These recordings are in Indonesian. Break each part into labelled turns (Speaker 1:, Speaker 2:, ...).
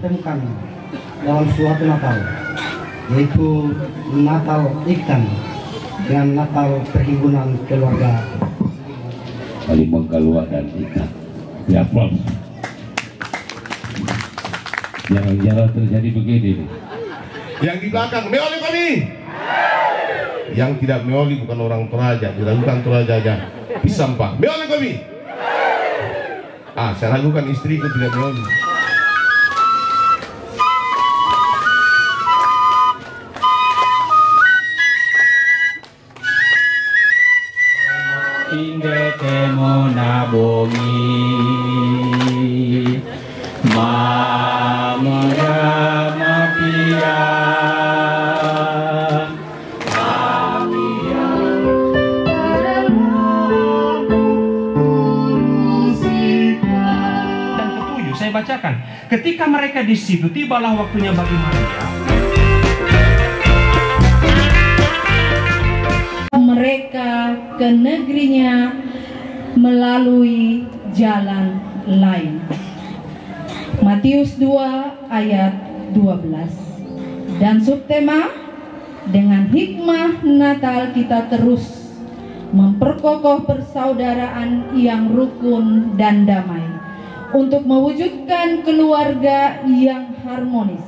Speaker 1: Temukan dalam suatu Natal, yaitu Natal Ikan dengan Natal Perhimpunan Keluarga
Speaker 2: Limbong Kalua dan Ikan. Ya, aplaus. Jarang-jarang terjadi begini nih.
Speaker 3: Yang di belakang meoli kami. Yang tidak meoli bukan orang Toraja, diragukan Toraja aja. Pisang Pak, meoli kami. Saya ragukan istriku tidak meoli.
Speaker 4: Inde temo nabongi mamara mapia dan ketujuh saya bacakan, ketika mereka di situ tibalah waktunya bagi Maria
Speaker 5: mereka ke negerinya melalui jalan lain. Matius 2 ayat 12. Dan subtema, dengan hikmah Natal kita terus memperkokoh persaudaraan yang rukun dan damai untuk mewujudkan keluarga yang harmonis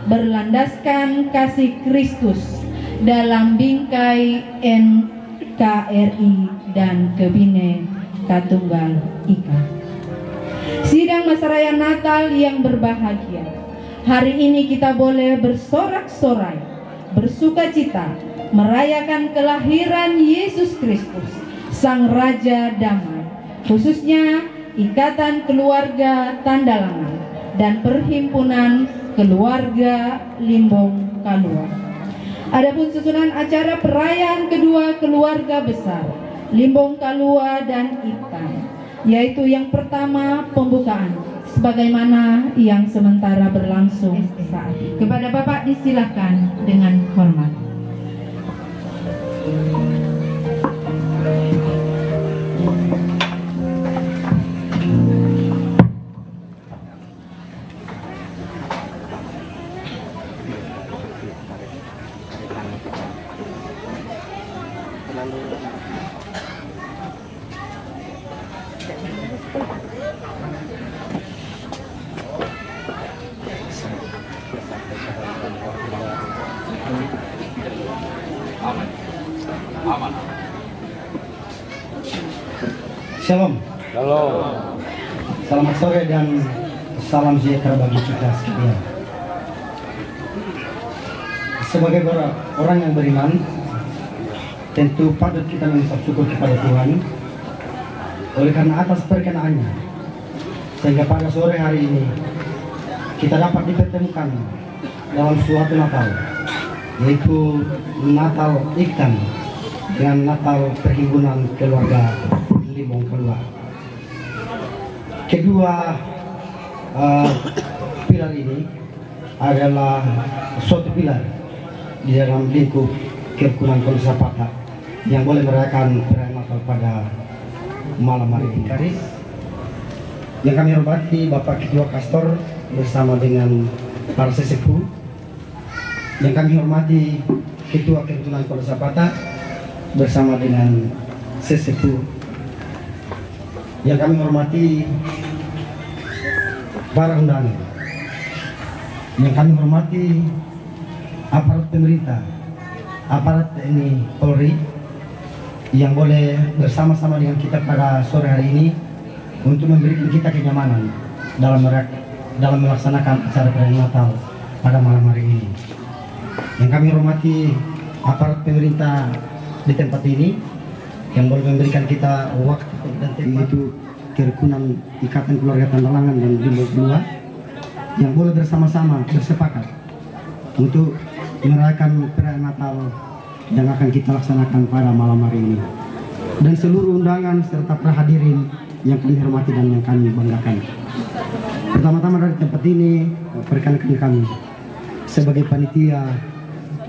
Speaker 5: berlandaskan kasih Kristus dalam bingkai NKRI dan Bhinneka Tunggal Ika. Sidang Masa Raya Natal yang berbahagia, hari ini kita boleh bersorak-sorai, bersuka cita, merayakan kelahiran Yesus Kristus, Sang Raja Damai, khususnya Ikatan Keluarga Tandalangan dan Perhimpunan Keluarga Limbong Kalua. Adapun susunan acara perayaan kedua keluarga besar Limbong Kalua dan Ikan, yaitu yang pertama pembukaan, sebagaimana yang sementara berlangsung saat ini. Kepada Bapak disilahkan dengan hormat.
Speaker 1: Shalom.
Speaker 2: Shalom.
Speaker 1: Selamat sore dan salam sejahtera bagi kita sekalian. Sebagai orang yang beriman, tentu patut kita mengucap syukur kepada Tuhan oleh karena atas perkenaannya, sehingga pada sore hari ini kita dapat dipertemukan dalam suatu Natal, yaitu Natal Ikan dengan Natal Perhimpunan Keluarga Limbong Kalua. Kedua pilar ini adalah suatu pilar di dalam lingkup kerukunan Keluarga Zapata yang boleh merayakan perayaan Natal pada malam hari ini. Karis yang kami hormati Bapak Ketua Kastor bersama dengan para sesepuh, yang kami hormati Ketua Kerukunan Keluarga Zapata bersama dengan sesepuh, yang kami hormati para undangan, yang kami hormati aparat pemerintah, aparat TNI Polri yang boleh bersama-sama dengan kita pada sore hari ini untuk memberikan kita kenyamanan dalam melaksanakan acara perayaan Natal pada malam hari ini. Yang kami hormati aparat pemerintah di tempat ini yang boleh memberikan kita waktu dan tempat, yaitu Kerukunan Ikatan Keluarga Tandalangan dan Limbong Kalua, yang boleh bersama-sama bersepakat untuk merayakan perayaan Natal yang akan kita laksanakan pada malam hari ini. Dan seluruh undangan serta para hadirin yang kami hormati dan yang kami banggakan. Pertama-tama dari tempat ini, perkenalkan kami sebagai panitia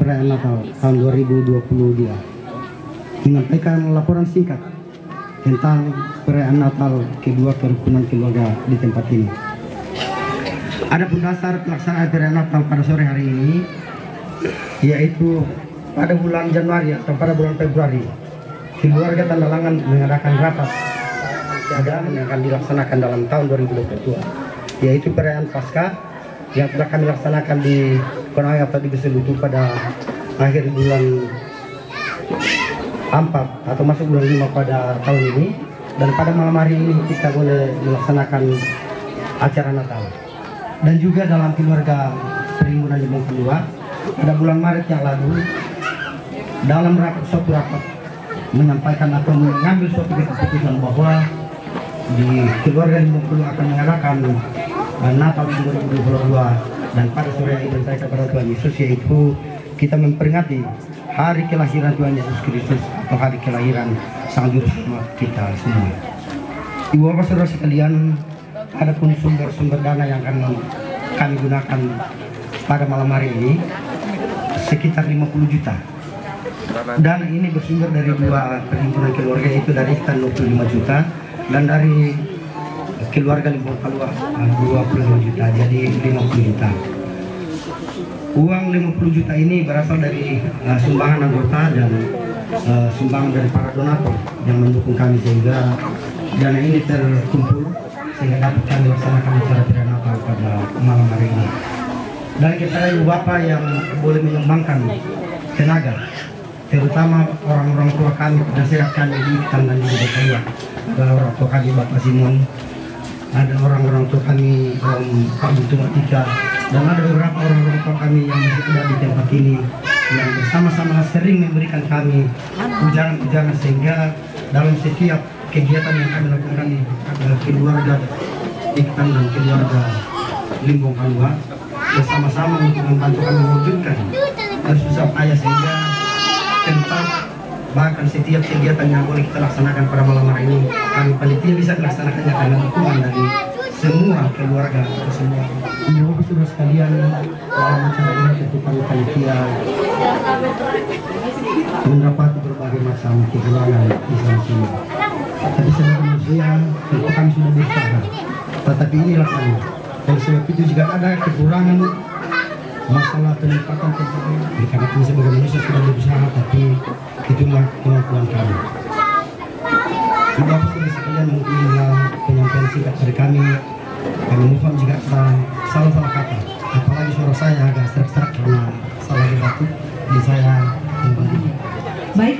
Speaker 1: perayaan Natal tahun 2022 menyampaikan laporan singkat tentang perayaan Natal kedua kerukunan keluarga di tempat ini. Adapun dasar pelaksanaan perayaan Natal pada sore hari ini, yaitu pada bulan Januari atau pada bulan Februari, keluarga Tandalangan mengadakan rapat keadaan yang akan dilaksanakan dalam tahun 2022, yaitu perayaan Paskah yang telah kami laksanakan di Konawe atau di Beselutu pada akhir bulan 4 atau masuk bulan 5 pada tahun ini, dan pada malam hari ini kita boleh melaksanakan acara Natal. Dan juga dalam keluarga Perhimpunan Limbong Kalua pada bulan Maret yang lalu, dalam suatu rapat menyampaikan atau mengambil suatu keputusan bahwa di keluarga Limbong Kalua akan mengadakan Natal 2022, dan pada sore hari ini saya kepada Tuhan Yesus, yaitu kita memperingati hari kelahiran Tuhan Yesus Kristus atau hari kelahiran Sang Juru Selamat kita semua. Ibu bapak saudara sekalian, ada pun sumber-sumber dana yang akan kami gunakan pada malam hari ini sekitar 50 juta. Dana ini bersumber dari dua perhimpunan keluarga, yaitu dari Ikan 25 juta dan dari keluarga Limbong Kalua 25 juta, jadi 50 juta. Uang 50 juta ini berasal dari sumbangan anggota dan sumbangan dari para donatur yang mendukung kami, sehingga dana ini terkumpul sehingga dapat kami laksanakan acara perayaan Natal pada malam hari ini. Dan kita ibu bapak yang boleh menyumbangkan tenaga, terutama orang-orang tua kami, penasehat kami di Ikan dan juga Kalua, ada orang tua kami Bapak Simon, ada orang-orang tua kami Pak Butuh Matika, dan ada beberapa orang-orang tua kami yang masih ada di tempat ini yang bersama-sama sering memberikan kami ujangan-ujangan, sehingga dalam setiap kegiatan yang kami lakukan di keluarga Ikan dan keluarga Limbong Kalua bersama-sama untuk membantu kami mewujudkan susah payah, sehingga tentang bahkan setiap kegiatan yang boleh kita laksanakan pada malam hari ini kami panitia bisa melaksanakannya karena dukungan dari semua keluarga atau semua ibu saudara sekalian. Dalam acara ini tentu kami panitia mendapat berbagai macam kekurangan di sana sini, tapi sebagai manusia tentu kami sudah berusaha, tetapi inilah kami. Oleh sebab itu jika ada kekurangan masalah penempatan karena kami sebagai manusia sudah berusaha, tapi itulah kemampuan kami. Bapak saudara sekalian, mungkin penyampaian singkat dari kami mohon jika salah kata, apalagi suara saya agak serak-serak karena salah batuk, jadi saya kembali.
Speaker 5: Baik,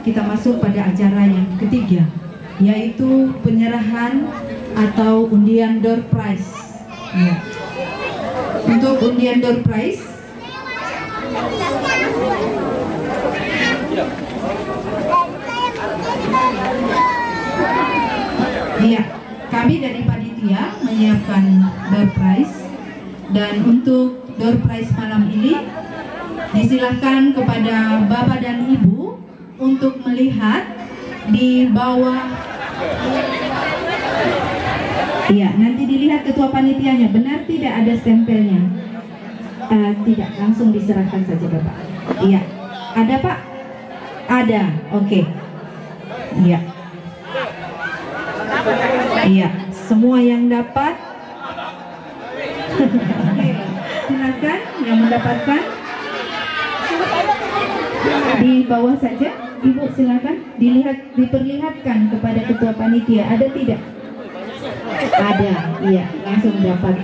Speaker 5: kita masuk pada acara yang ketiga, yaitu penyerahan atau undian door prize. Ya. Untuk undian door prize, iya, kami dari panitia menyiapkan door prize, dan untuk door prize malam ini disilakan kepada Bapak dan Ibu untuk melihat di bawah. Iya, nanti dilihat ketua panitianya, benar tidak ada stempelnya? Tidak, langsung diserahkan saja Bapak. Iya, ada Pak? Ada, oke. Iya. Iya, semua yang dapat. Silakan yang mendapatkan di bawah saja. Ibu silakan diperlihatkan kepada ketua panitia, ada tidak? Ada, iya, langsung dapat.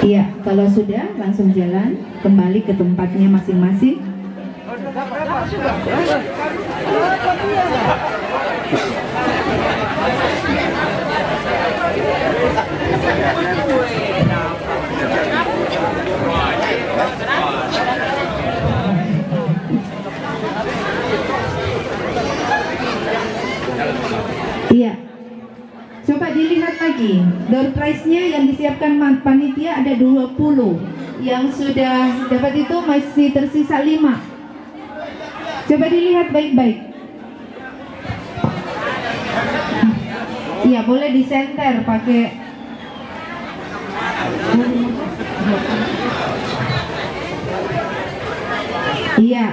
Speaker 5: Iya, kalau sudah langsung jalan kembali ke tempatnya masing-masing. Iya, coba dilihat lagi door prize-nya yang disiapkan panitia ada 20, yang sudah dapat itu masih tersisa 5. Coba dilihat baik-baik. Iya, boleh disenter pakai. Iya,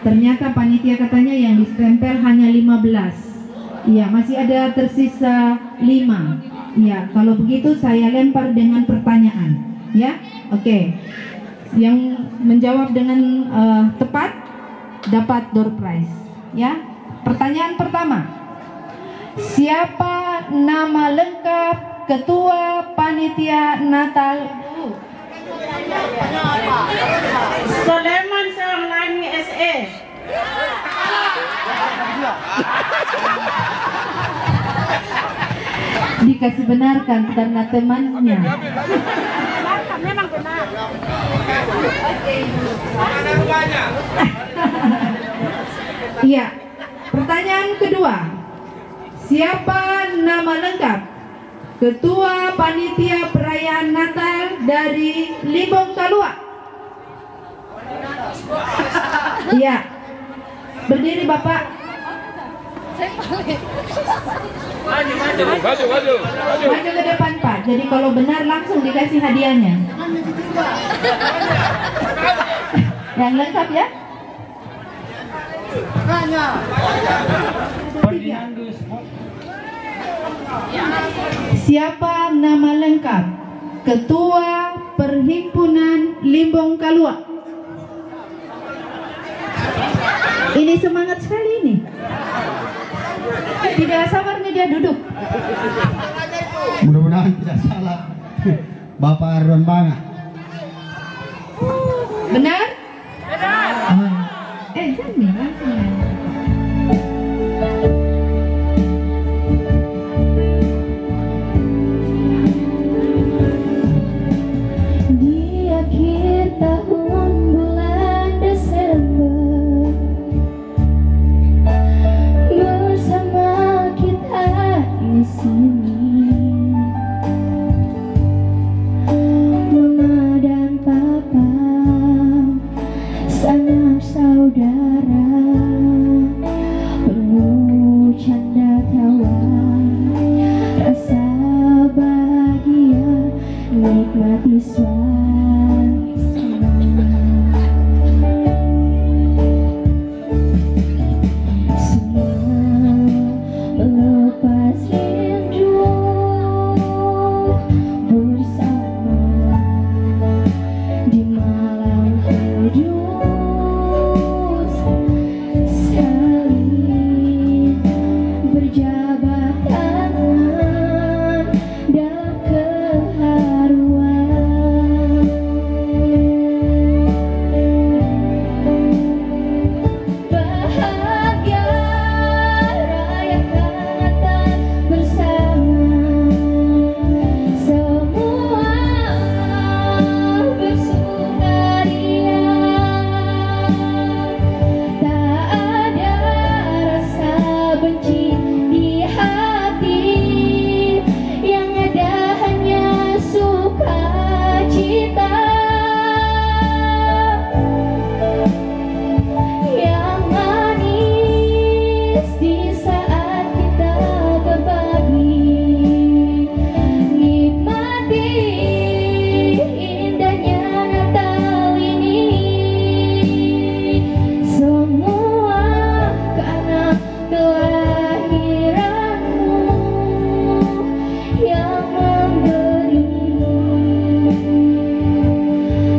Speaker 5: ternyata panitia katanya yang distempel hanya 15. Iya, masih ada tersisa 5. Iya, kalau begitu saya lempar dengan pertanyaan. Ya, oke. Yang menjawab dengan tepat dapat door prize. Ya, pertanyaan pertama. Siapa nama lengkap Ketua Panitia Natal?
Speaker 6: Soleman Sanglangi SE.
Speaker 5: Dikasih benarkan karena temannya.
Speaker 6: Memang benar.
Speaker 5: Iya. Pertanyaan kedua. Siapa nama lengkap Ketua Panitia Perayaan Natal dari Limbong Kalua? Iya. Berdiri Bapak. Maju ke depan Pak. Jadi kalau benar langsung dikasih hadiahnya. Yang lengkap ya. Siapa nama lengkap Ketua Perhimpunan Limbong Kalua? Ini semangat sekali ini. Tidak sabar nih dia duduk.
Speaker 1: Mudah-mudahan tidak salah. Bapak Arwan Banga.
Speaker 5: Benar? Benar. Jangan langsung.
Speaker 7: Di akhir tahun bulan Desember, bersama kita di sini, Mama dan Papa, sanak saudara, penuh canda tawa, rasa bahagia, nikmati suasana. Melepas rindu bersama di malam kudus, saling berjabat tangan dalam keharuan. Bahagia rayakan Natal bersama, semua bersukaria, tak ada rasa benci di hati, yang ada hanya sukacita. Yang manis di saat kita berbagi, nikmati indahnya Natal ini, semua karena kelahiranmu yang memberi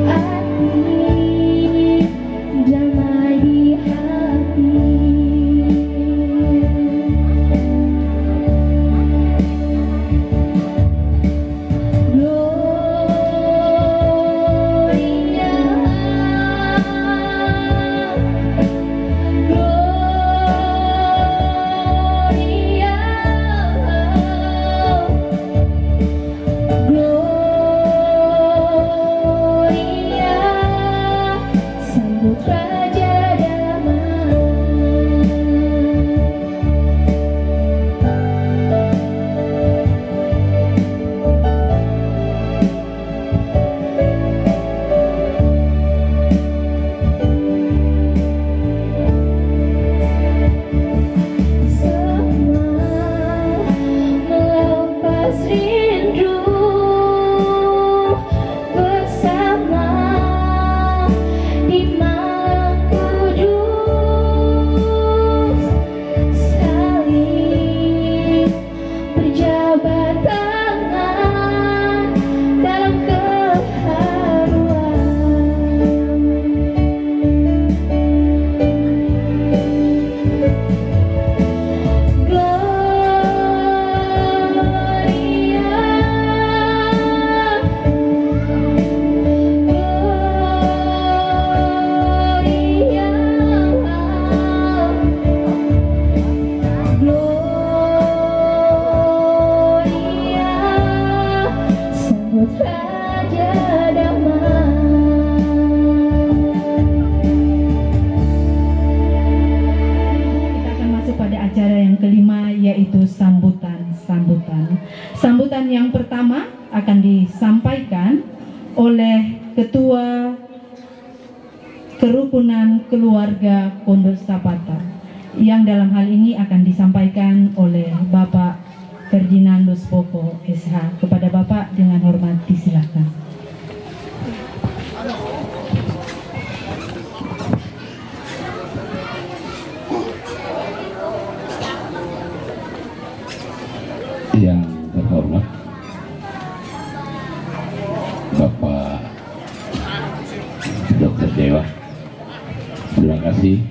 Speaker 7: arti damai di hati.
Speaker 5: pada acara yang kelima, yaitu sambutan. Sambutan yang pertama akan disampaikan oleh Ketua Kerukunan Keluarga Pondok Zapata, yang dalam hal ini akan disampaikan oleh Bapak Ferdinandus Poko SH. Kepada Bapak dengan hormat disilakan.
Speaker 2: Yang terhormat Bapak Dr. Dewa, terima kasih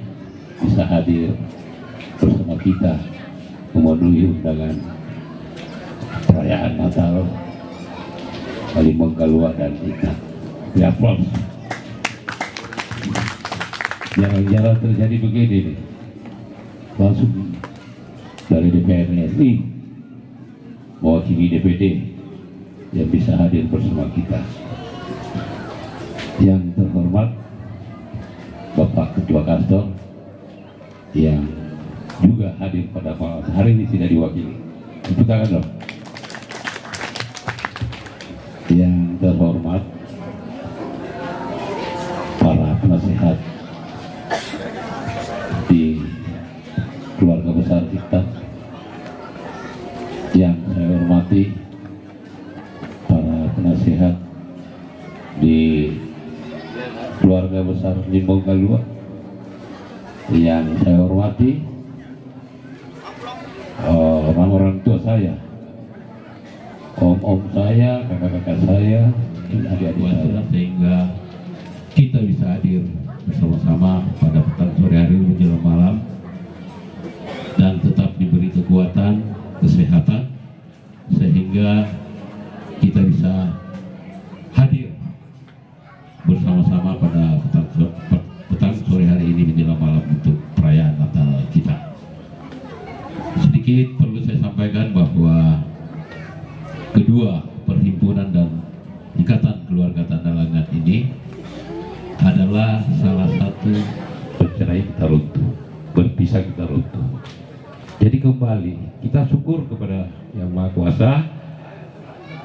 Speaker 2: bisa hadir bersama kita memenuhi undangan perayaan Natal Kalimbang Kalua dan Ika. Ya, aplaus. Jangan terjadi begini nih, langsung dari DPR RI mewakili DPD yang bisa hadir bersama kita. Yang terhormat Bapak Ketua Kastor yang juga hadir pada malam hari ini tidak diwakili. Tepuk tangan dong. Yang terhormat para penasehat di keluarga besar kita, yang saya hormati para penasehat di keluarga besar Limbong Kalua, yang saya hormati orang-orang tua saya, om-om saya, kakak-kakak saya, dan adik-adik saya, sehingga kita bisa hadir bersama-sama pada petang sore hari menjelang malam dan tetap diberi kekuatan, kesehatan, sehingga kita bisa hadir bersama-sama pada petang sore hari ini menjelang malam untuk perayaan Natal kita. Sedikit perlu saya sampaikan bahwa kedua perhimpunan dan ikatan keluarga Tanda Langat ini adalah salah satu bercerai kita runtuh, berpisah kita runtuh. Jadi kembali kita syukur kepada Yang Maha Kuasa,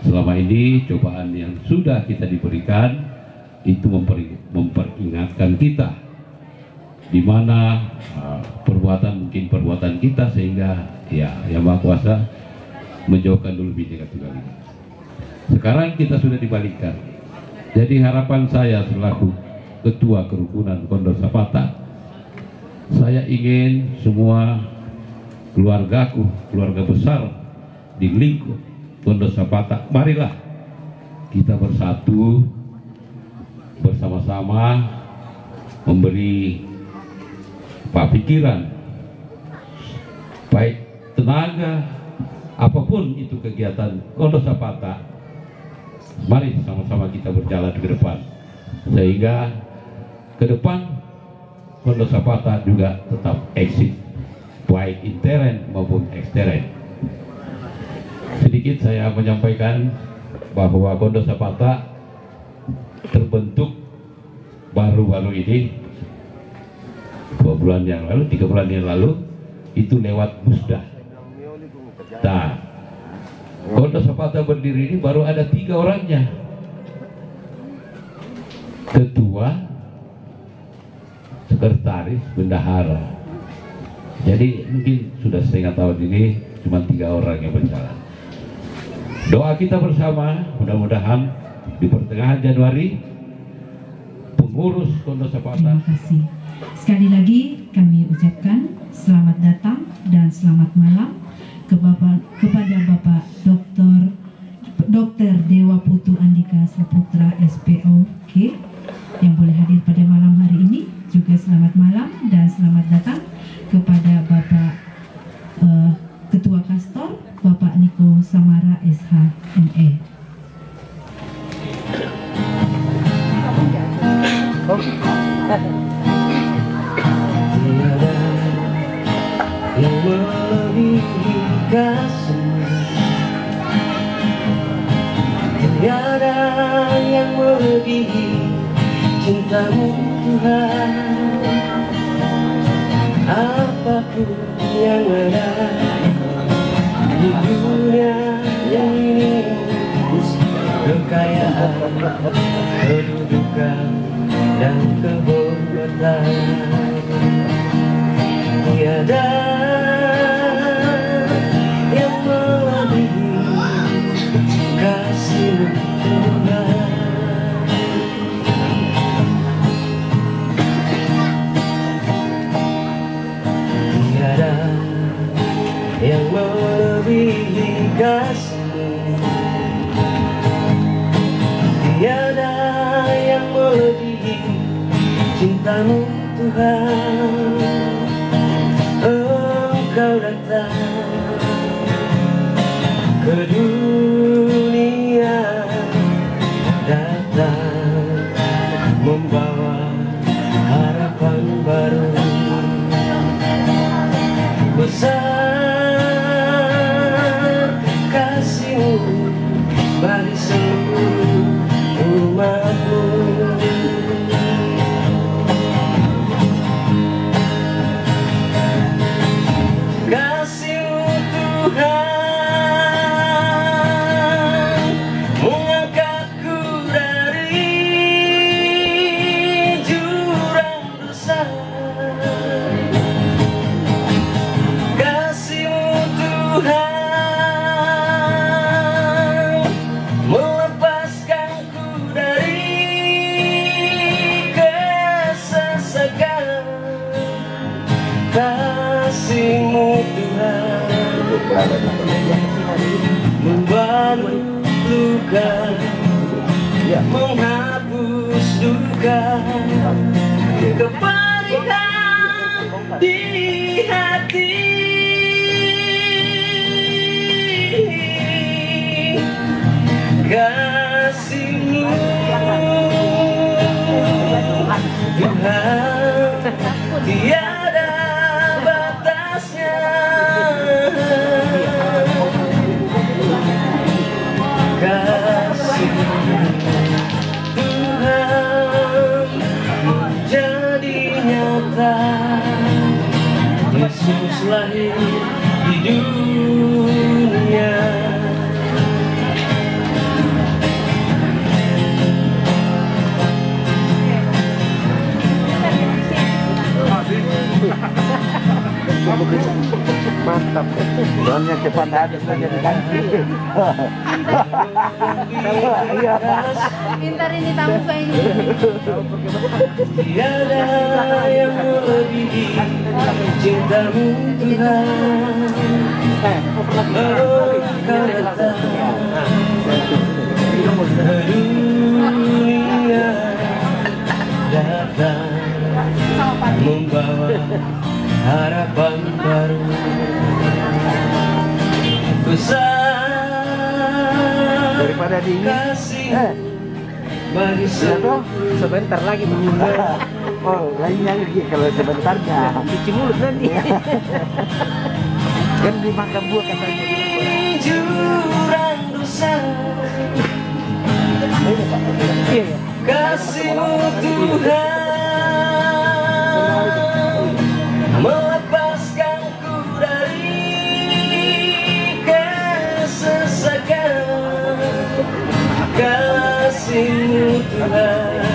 Speaker 2: selama ini cobaan yang sudah kita diberikan itu memperingatkan kita di mana mungkin perbuatan kita, sehingga ya Yang Maha Kuasa menjauhkan dulu biji tunggal ini. Sekarang kita sudah dibalikkan. Jadi harapan saya selaku Ketua Kerukunan Pondok Zapata, saya ingin semua keluargaku, keluarga besar di lingkup Pondok Zapata, marilah kita bersatu bersama-sama memberi pikiran, baik tenaga, apapun itu kegiatan Pondok Zapata. Mari sama-sama kita berjalan ke depan, sehingga ke depan Pondok Zapata juga tetap eksis, baik intern maupun ekstern. Sedikit saya menyampaikan bahwa Pondok Zapata terbentuk baru-baru ini 2 bulan yang lalu, 3 bulan yang lalu, itu lewat musda. Nah, Pondok Zapata berdiri ini baru ada 3 orangnya, ketua, sekretaris, bendahara. Jadi mungkin sudah setengah tahun ini cuma 3 orang yang berjalan. Doa kita bersama, mudah-mudahan di pertengahan Januari pengurus Pondok Zapata.
Speaker 5: Terima kasih. Sekali lagi kami ucapkan selamat datang dan selamat malam kepada Bapak Dr. Dewa Putu Andika Saputra SPOK yang boleh hadir pada malam hari ini. Juga selamat malam dan selamat datang kepada Bapak Ketua Kastor, Bapak Niko Samara SH ME.
Speaker 8: Tiada yang melebihi kasih, tiada yang melebihi cintamu Tuhan. apapun yang ada di dunia ini, kekayaan, kedudukan, dan kehormatan, tiada yang melebihi kasih Tuhan. Tiada yang melebihi kasih, tiada yang melebihi cintamu Tuhan. Engkau datang ke dunia, datang membawa harapan baru. Besar kasih-Mu bagi seluruh umat-Mu. Kasih-Mu Tuhan mengangkatku dari jurang dosa. Tuhan melepaskanku dari kesesakan. Kasih-Mu Tuhan membalut luka, menghapus duka, kepedihan di hati. Kasih-Mu Tuhan tiada batasnya. Kasih-Mu Tuhan menjadi nyata. Yesus lahir di dunia.
Speaker 9: Mantap, soalnya cepat habis menjadi kanji.
Speaker 5: Pintar ini tamu kayaknya.
Speaker 8: Tiada yang melebihi cintamu Tuhan. Engkau datang ke dunia, datang membawa harapan baru. Besar
Speaker 9: Daripada dingin,
Speaker 8: kasih bagi
Speaker 9: sebentar lagi Pak. Oh, lainnya lagi kalau sebentarnya cuci mulut nanti. Kan dimakan buah katanya.
Speaker 8: Jurang dosa, kasih-Mu Tuhan melepaskanku dari kesesakan. Kasih-Mu Tuhan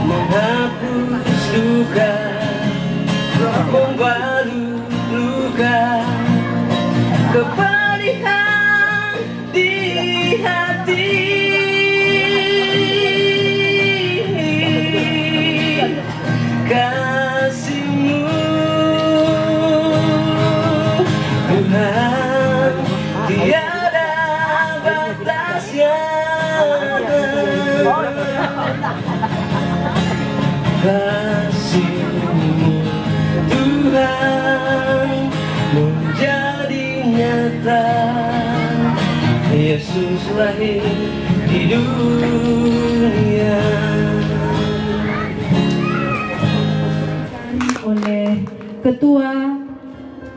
Speaker 8: menghapus duka, membalut luka, kepedihan di hati. Kasih-Mu Tuhan tiada batasnya. Kasih-Mu Tuhan menjadi nyata. Yesus lahir di dunia.
Speaker 5: Oleh Ketua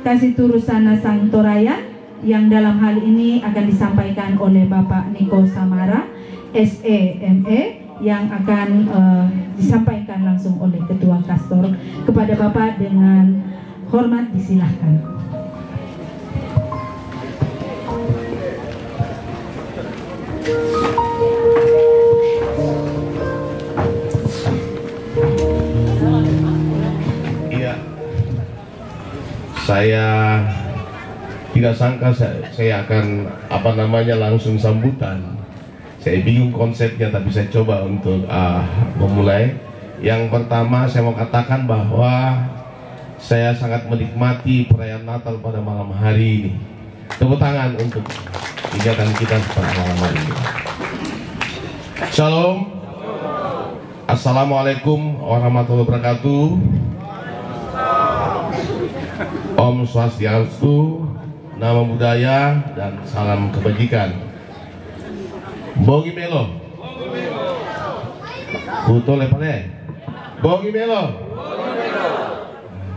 Speaker 5: Kasih Turusana Sang Torayan, yang dalam hal ini akan disampaikan oleh Bapak Niko Samara, SE, ME, yang akan disampaikan langsung oleh Ketua Kastor. Kepada Bapak dengan hormat disilahkan.
Speaker 3: Iya, saya tidak sangka saya akan langsung sambutan. Saya bingung konsepnya, tapi saya coba untuk memulai. Yang pertama saya mau katakan bahwa saya sangat menikmati perayaan Natal pada malam hari ini. Tepuk tangan untuk kegiatan kita pada malam hari ini. Shalom. Assalamualaikum warahmatullahi wabarakatuh. Om Swastiastu, nama budaya dan salam kebajikan. Bogi Melo. Kuto lepane. Bogi Melo.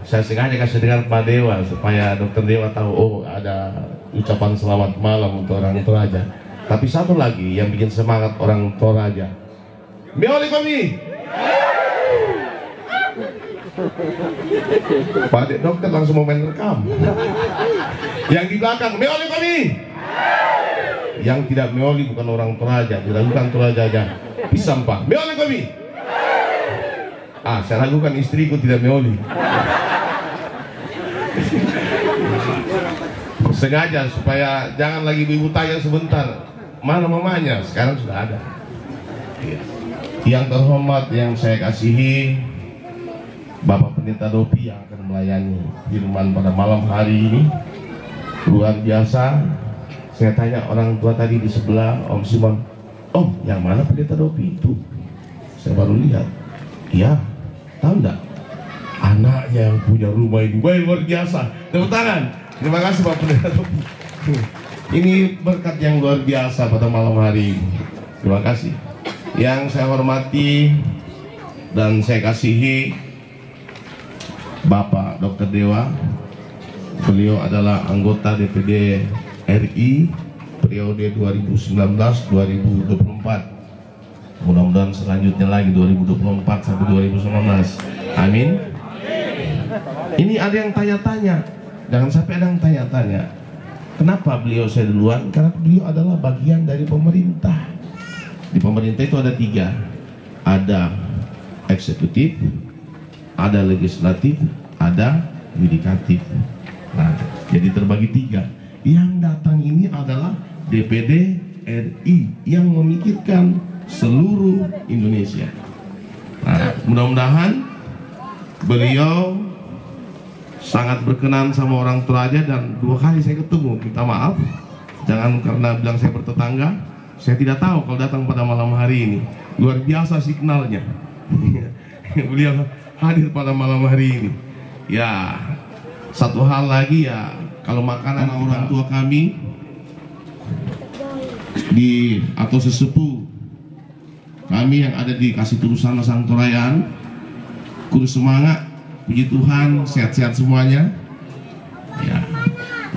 Speaker 3: Saya sengaja kasih dengar Pak Dewa supaya Dokter Dewa tahu, oh ada ucapan selamat malam untuk orang Toraja. Tapi satu lagi yang bikin semangat orang Toraja. Meoli kami. Pak Dokter langsung mau main rekam. Yang di belakang, meoli kami. Yang tidak meoli bukan orang Toraja, diragukan Toraja aja. Pisang Pak, meoli kami. Saya ragukan istriku tidak meoli. Sengaja supaya jangan lagi ibu tanya sebentar, mana mamanya? Sekarang sudah ada. Yang terhormat yang saya kasihi Bapak Pendeta Dopi yang akan melayani firman pada malam hari ini, luar biasa. Saya tanya orang tua tadi di sebelah, Om Simon, Om, yang mana Pendeta Dopi itu? Saya baru lihat. Iya, tahu enggak? Anaknya yang punya rumah ini. Wah, luar biasa. Tepuk tangan. Terima kasih Pak Pendeta Dopi. Ini berkat yang luar biasa pada malam hari ini. Terima kasih. Yang saya hormati dan saya kasihi Bapak Dr. Dewa. Beliau adalah anggota DPD RI periode 2019-2024. Mudah-mudahan selanjutnya lagi 2024 sampai 2019. Amin. Ini ada yang tanya-tanya. Jangan sampai ada yang tanya-tanya. Kenapa beliau saya duluan? Karena beliau adalah bagian dari pemerintah. Di pemerintah itu ada 3. Ada eksekutif, ada legislatif, ada yudikatif. Nah, jadi terbagi 3. Yang datang ini adalah DPD RI yang memikirkan seluruh Indonesia. Nah, mudah-mudahan beliau sangat berkenan sama orang Toraja, dan 2 kali saya ketemu. Minta maaf, jangan karena bilang saya bertetangga. Saya tidak tahu kalau datang pada malam hari ini. Luar biasa signalnya. Beliau hadir pada malam hari ini. Ya, satu hal lagi ya, kalau makanan orang tua kami atau sesepuh kami yang ada di Kasih Turusana Santorayaan, kurus semangat, puji Tuhan, sehat-sehat semuanya. Ya,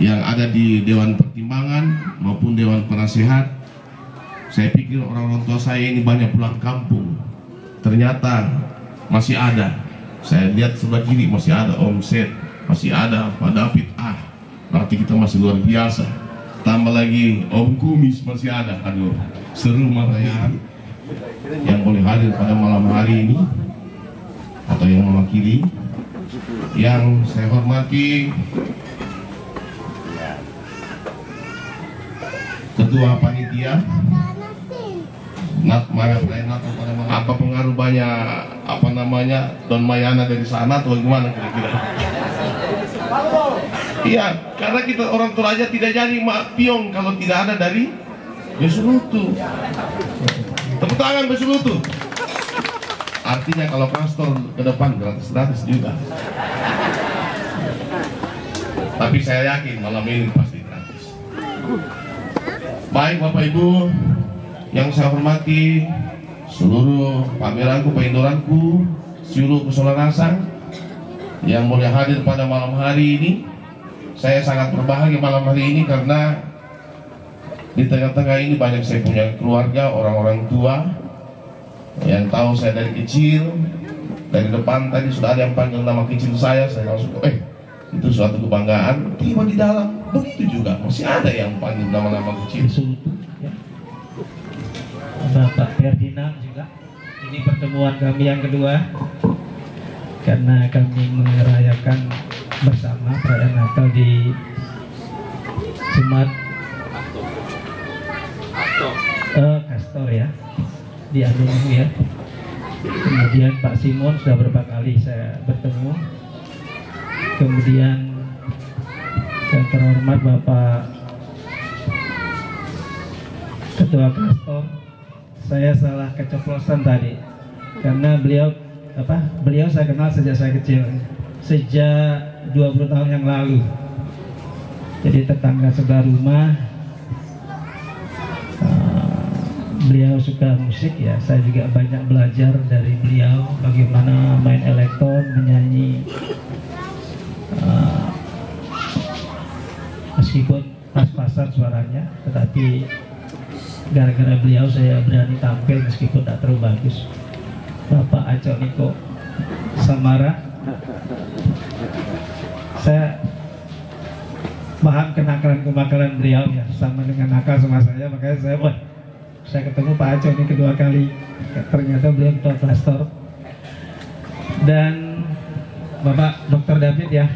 Speaker 3: yang ada di Dewan Pertimbangan maupun Dewan Penasehat. Saya pikir orang-orang tua saya ini banyak pulang kampung. Ternyata masih ada. Saya lihat sebelah kiri masih ada Om Seth, masih ada Pak David. Berarti kita masih luar biasa. Tambah lagi Om Kumis masih ada. Aduh, seru marahnya. Yang boleh hadir pada malam hari ini atau yang mewakili. Yang saya hormati Ketua Panitia. Apa pengaruh banyak Don Mayana dari sana atau gimana kira-kira? Iya, karena kita orang Toraja tidak jadi piong kalau tidak ada dari Besulutu. Tepuk tangan Besulutu. Artinya kalau kastor ke depan gratis juga. Tapi saya yakin malam ini pasti gratis. Baik Bapak Ibu yang saya hormati, seluruh pameranku, paindoranku, seluruh keseluruhan yang boleh hadir pada malam hari ini. Saya sangat berbahagia malam hari ini karena di tengah-tengah ini banyak saya punya keluarga, orang-orang tua Yang tahu saya dari kecil, dari depan tadi sudah ada yang panggil nama kecil saya langsung itu suatu kebanggaan. Tiba di dalam begitu juga masih ada yang panggil nama-nama kecil.
Speaker 10: Bapak Ferdinand juga. Ini pertemuan kami yang kedua karena kami merayakan bersama perayaan Natal di Jumat Kastor ya, di Alumni ya. Kemudian Pak Simon sudah berapa kali saya bertemu. Kemudian yang terhormat Bapak Ketua Kastor, saya salah keceplosan tadi karena beliau saya kenal sejak saya kecil, sejak 20 tahun yang lalu. Jadi tetangga sebelah rumah. Beliau suka musik ya, saya juga banyak belajar dari beliau bagaimana main elektron, menyanyi. Meskipun pas-pasan suaranya, tetapi gara-gara beliau saya berani tampil meskipun tidak terlalu bagus. Bapak Aco Niko Samara, saya paham kenakalan beliau ya, sama dengan nakal sama saya, makanya saya ketemu Pak Aco ini kedua kali, ternyata beliau ketua Kastor. Dan Bapak Dr. David ya,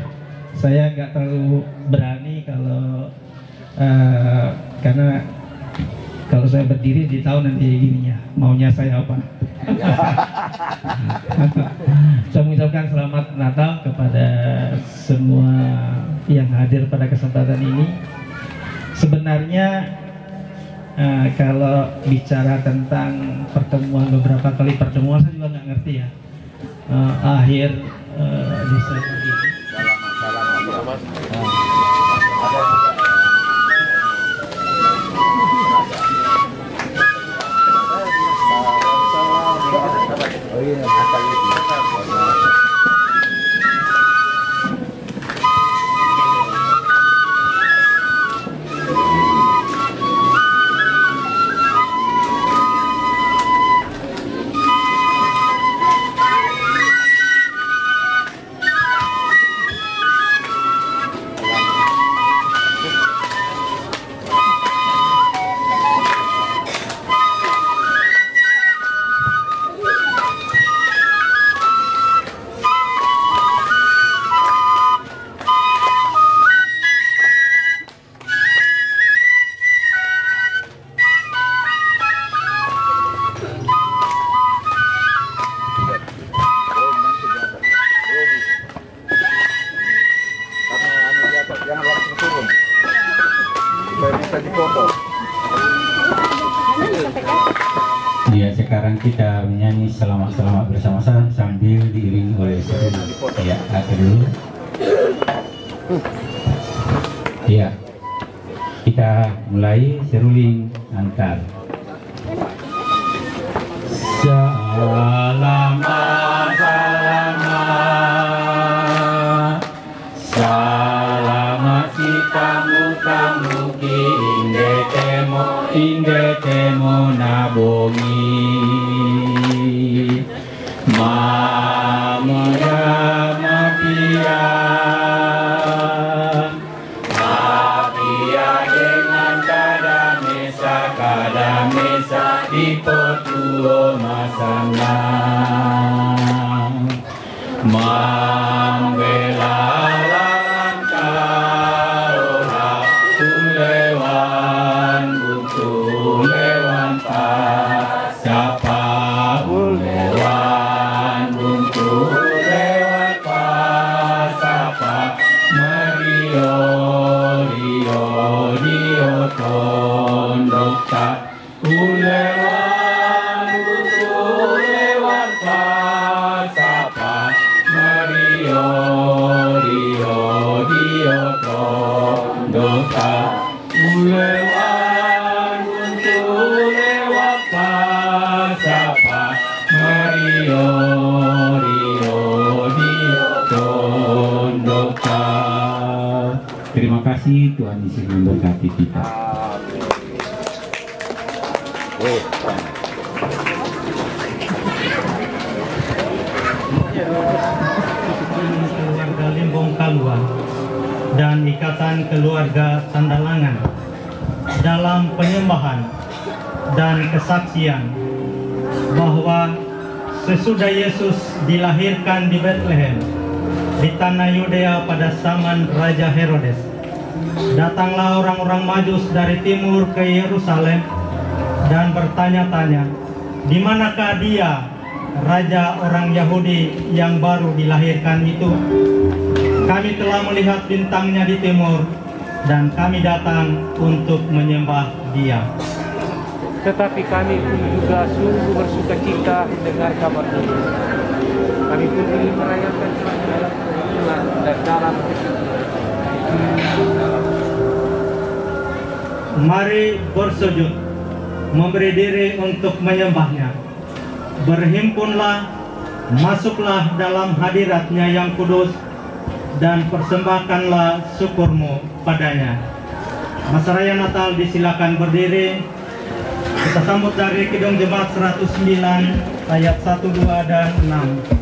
Speaker 10: saya nggak terlalu berani karena kalau saya berdiri di tahun nanti gininya maunya saya apa. Saya mengucapkan selamat Natal kepada semua yang hadir pada kesempatan ini. Sebenarnya kalau bicara tentang beberapa kali pertemuan, saya juga nggak ngerti ya. Akhir Desember ini.
Speaker 11: Ya, sekarang kita menyanyi selamat-selamat bersama-sama sambil diiringi oleh seruling. Ya, akhir dulu. Ya, kita mulai seruling antar. Selamat, selamat, selamat kita muka-muki inde temo nabongi mamaya mapia dengan kada mesa dipotuo masana membela Terima kasih, Tuhan Yesus memberkati kita.
Speaker 10: dan Ikatan Keluarga Sandalangan dalam penyembahan dan kesaksian bahwa sesudah Yesus dilahirkan di Bethlehem di tanah Yudea pada zaman Raja Herodes, datanglah orang-orang Majus dari timur ke Yerusalem dan bertanya-tanya, di manakah dia, Raja orang Yahudi yang baru dilahirkan itu? Kami telah melihat bintangnya di timur dan kami datang untuk menyembah dia.
Speaker 12: Tetapi kami pun juga sungguh bersuka cita mendengar kabar ini. Kami pun ingin merayakan dalam kerukunan dan dalam
Speaker 10: Mari bersujud, memberi diri untuk menyembahnya. Berhimpunlah, masuklah dalam hadiratnya yang kudus, dan persembahkanlah syukurmu padanya. Masa Raya Natal disilakan berdiri. Kita sambut dari Kidung Jemaat 109 ayat 1, 2, dan 6.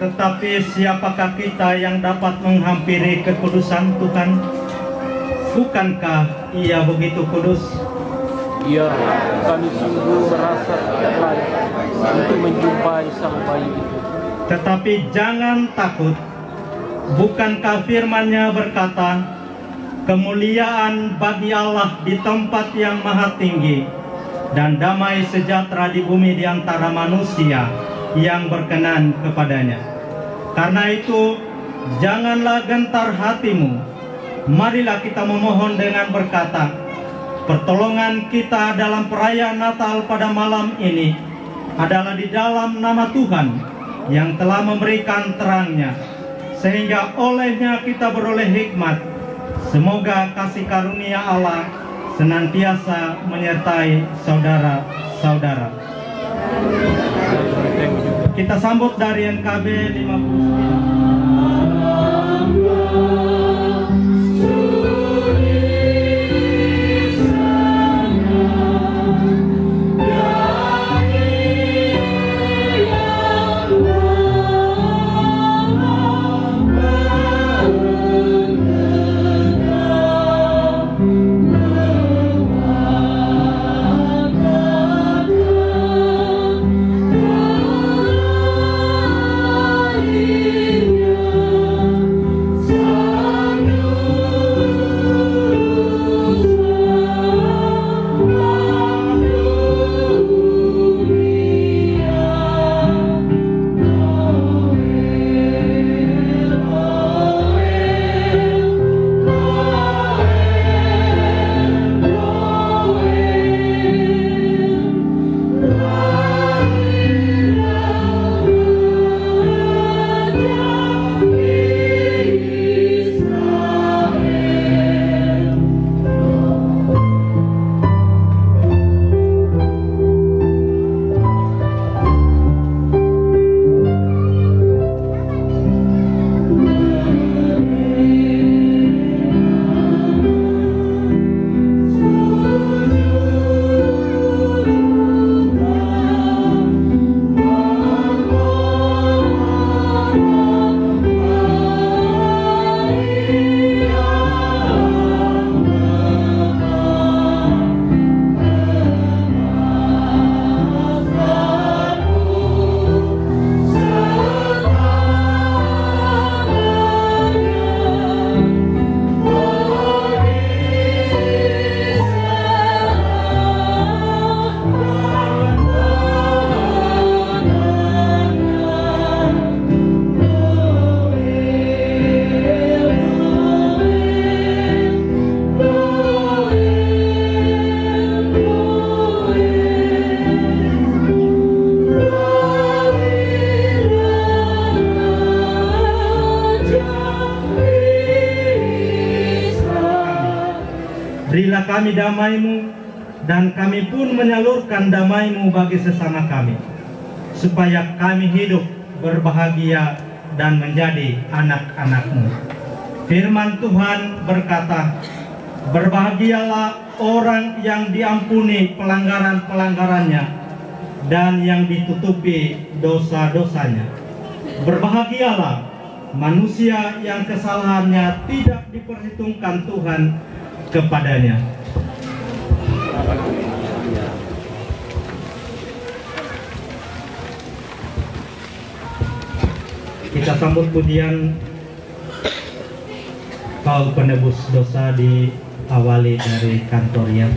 Speaker 10: Tetapi siapakah kita yang dapat menghampiri kekudusan Tuhan? Bukankah Ia begitu kudus?
Speaker 12: Ya, kami sungguh merasa tidak layak untuk menjumpai sang bayi itu.
Speaker 10: Tetapi jangan takut. Bukankah firman-Nya berkata, kemuliaan bagi Allah di tempat yang maha tinggi, dan damai sejahtera di bumi di antara manusia yang berkenan kepadanya. Karena itu, janganlah gentar hatimu. Marilah kita memohon dengan berkata, pertolongan kita dalam perayaan Natal pada malam ini adalah di dalam nama Tuhan yang telah memberikan terang-Nya, sehingga olehnya kita beroleh hikmat. Semoga kasih karunia Allah senantiasa menyertai saudara-saudara. Kita sambut dari NKB 59. Berilah kami damai-Mu, dan kami pun menyalurkan damai-Mu bagi sesama kami, supaya kami hidup berbahagia dan menjadi anak-anak-Mu. Firman Tuhan berkata, berbahagialah orang yang diampuni pelanggaran-pelanggarannya dan yang ditutupi dosa-dosanya. Berbahagialah manusia yang kesalahannya tidak diperhitungkan Tuhan kepadanya. Kita sambut pujian Kau Penebus Dosa diawali dari kantornya.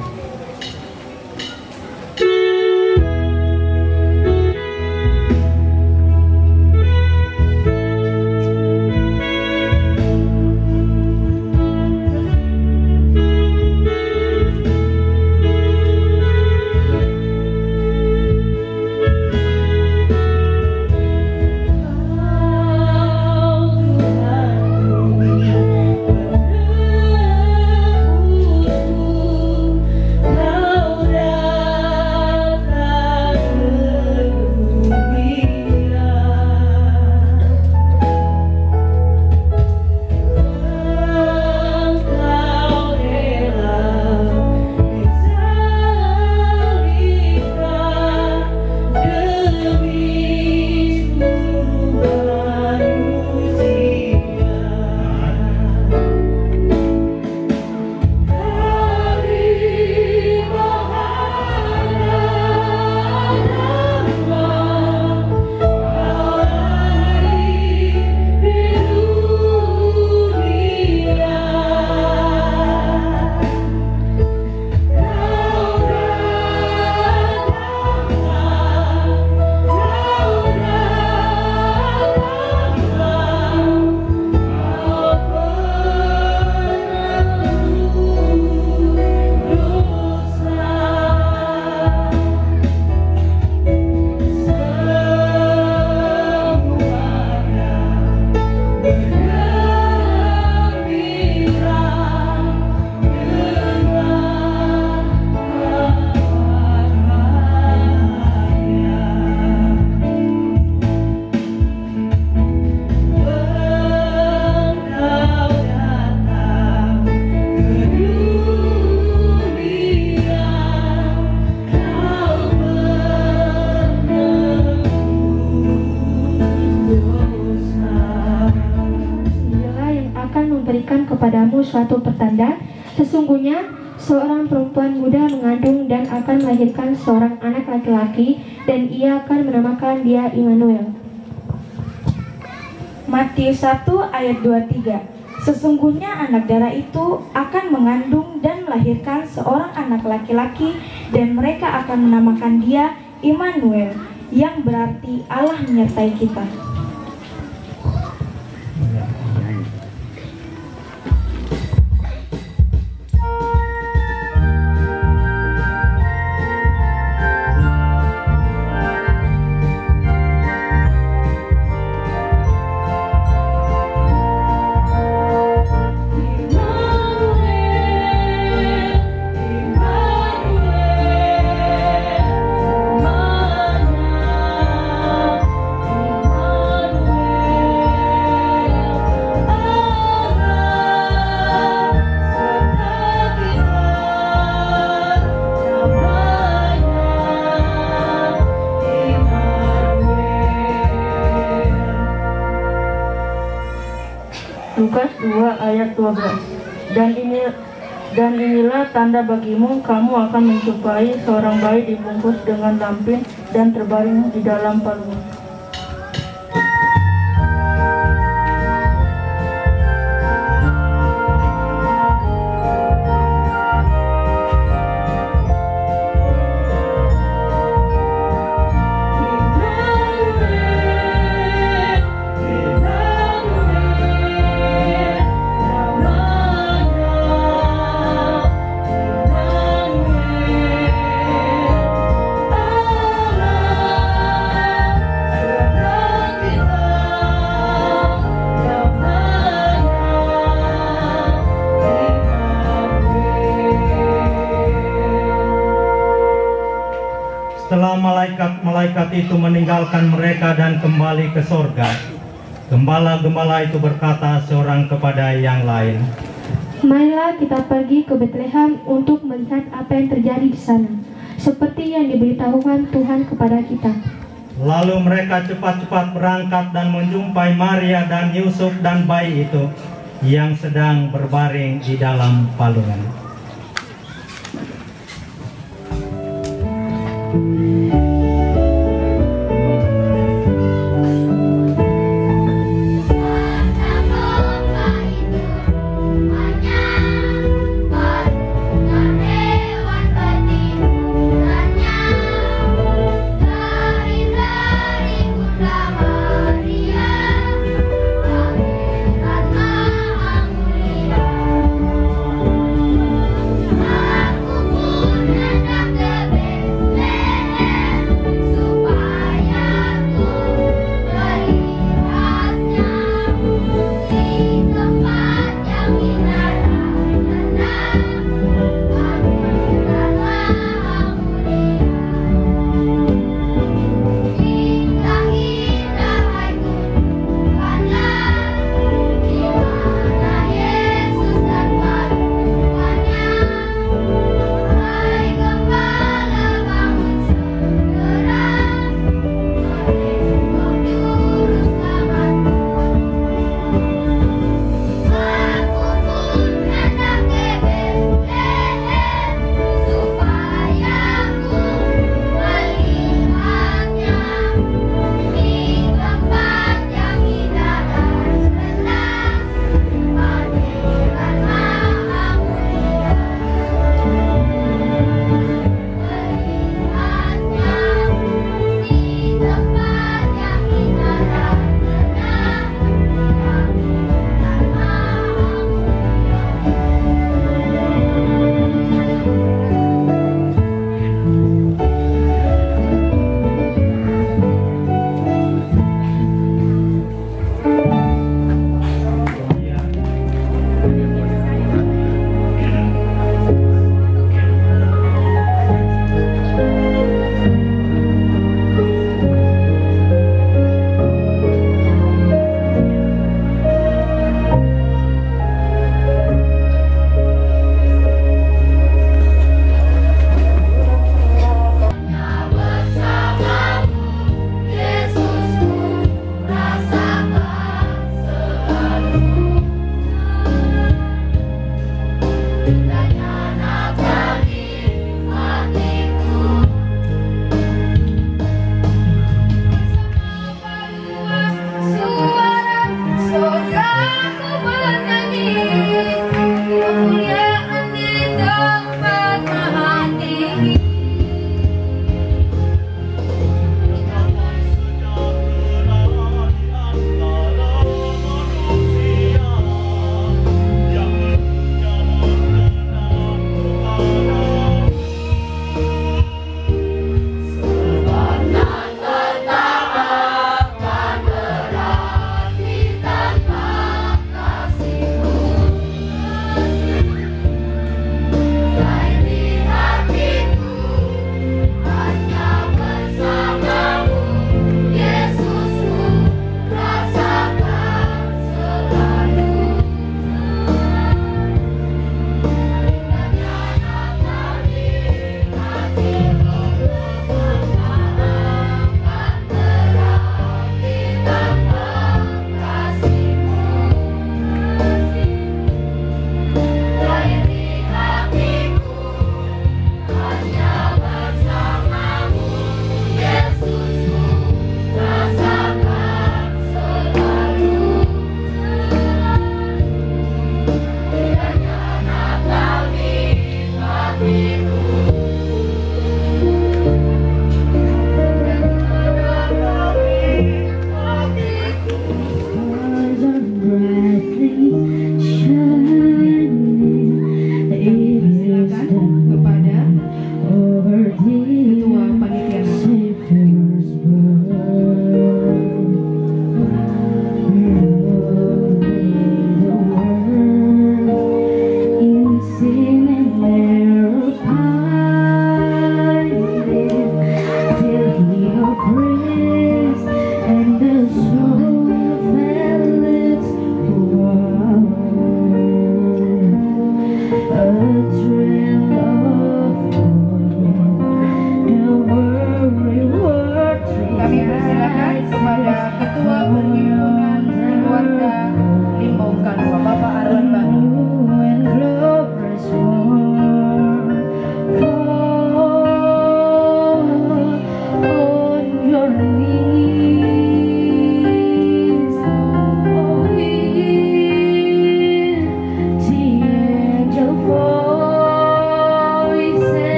Speaker 7: Kepadamu suatu pertanda, sesungguhnya seorang perempuan muda mengandung dan akan melahirkan seorang anak laki-laki, dan ia akan menamakan dia Immanuel.
Speaker 13: Matius 1 ayat 23. Sesungguhnya anak darah itu akan mengandung dan melahirkan seorang anak laki-laki, dan mereka akan menamakan dia Immanuel, yang berarti Allah menyertai kita.
Speaker 14: Lukas 2 ayat 12. Dan inilah tanda bagimu, kamu akan menjumpai seorang bayi dibungkus dengan lampin dan terbaring di dalam palungan.
Speaker 15: malaikat itu meninggalkan mereka dan kembali ke sorga, gembala-gembala itu berkata seorang kepada yang lain,
Speaker 7: "Marilah kita pergi ke Bethlehem untuk melihat apa yang terjadi di sana, seperti yang diberitahukan Tuhan kepada kita."
Speaker 15: Lalu mereka cepat-cepat berangkat dan menjumpai Maria dan Yusuf dan bayi itu yang sedang berbaring di dalam palungan.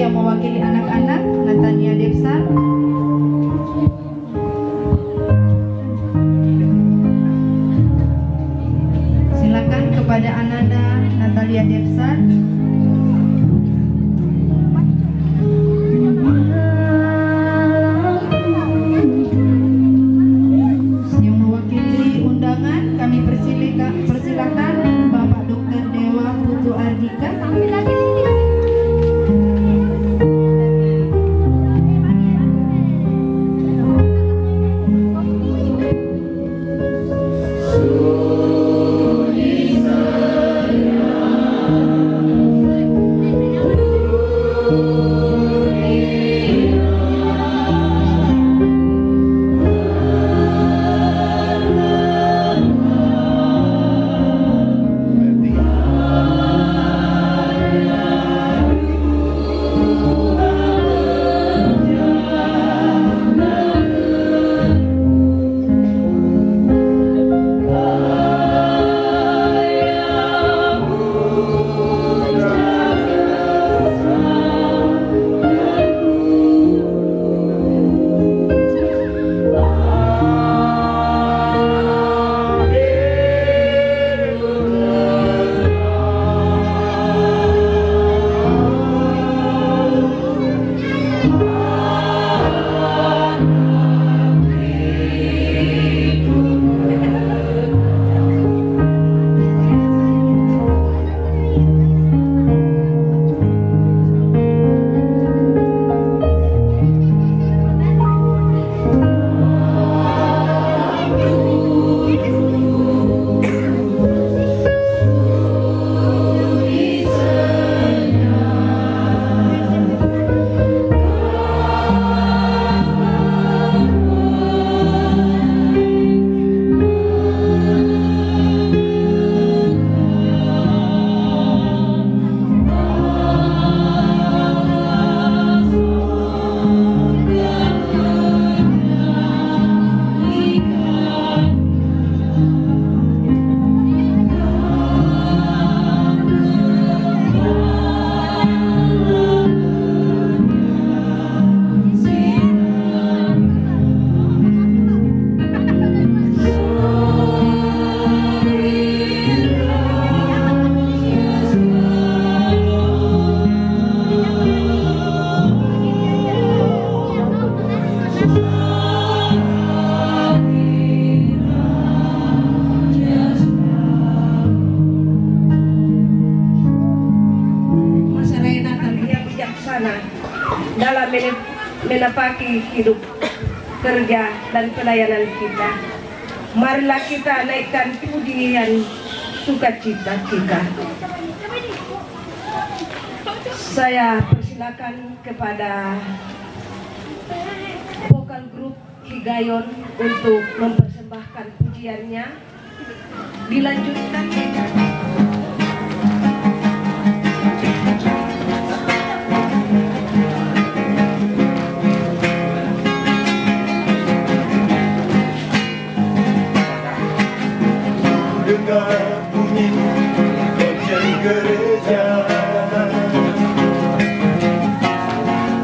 Speaker 5: yang mewakili anak-anak, Natania Depsar. Silakan kepada Ananda Natalia Depsar. Yang mewakili undangan, kami persilakan Bapak Dr. Dewa Putu Ardika.
Speaker 16: dalam menapaki hidup kerja dan pelayanan kita. Marilah kita naikkan pujian sukacita kita. Saya persilakan kepada vokal grup Higayon untuk mempersembahkan pujiannya. Dilanjutkan
Speaker 17: dengar bunyi lonceng gereja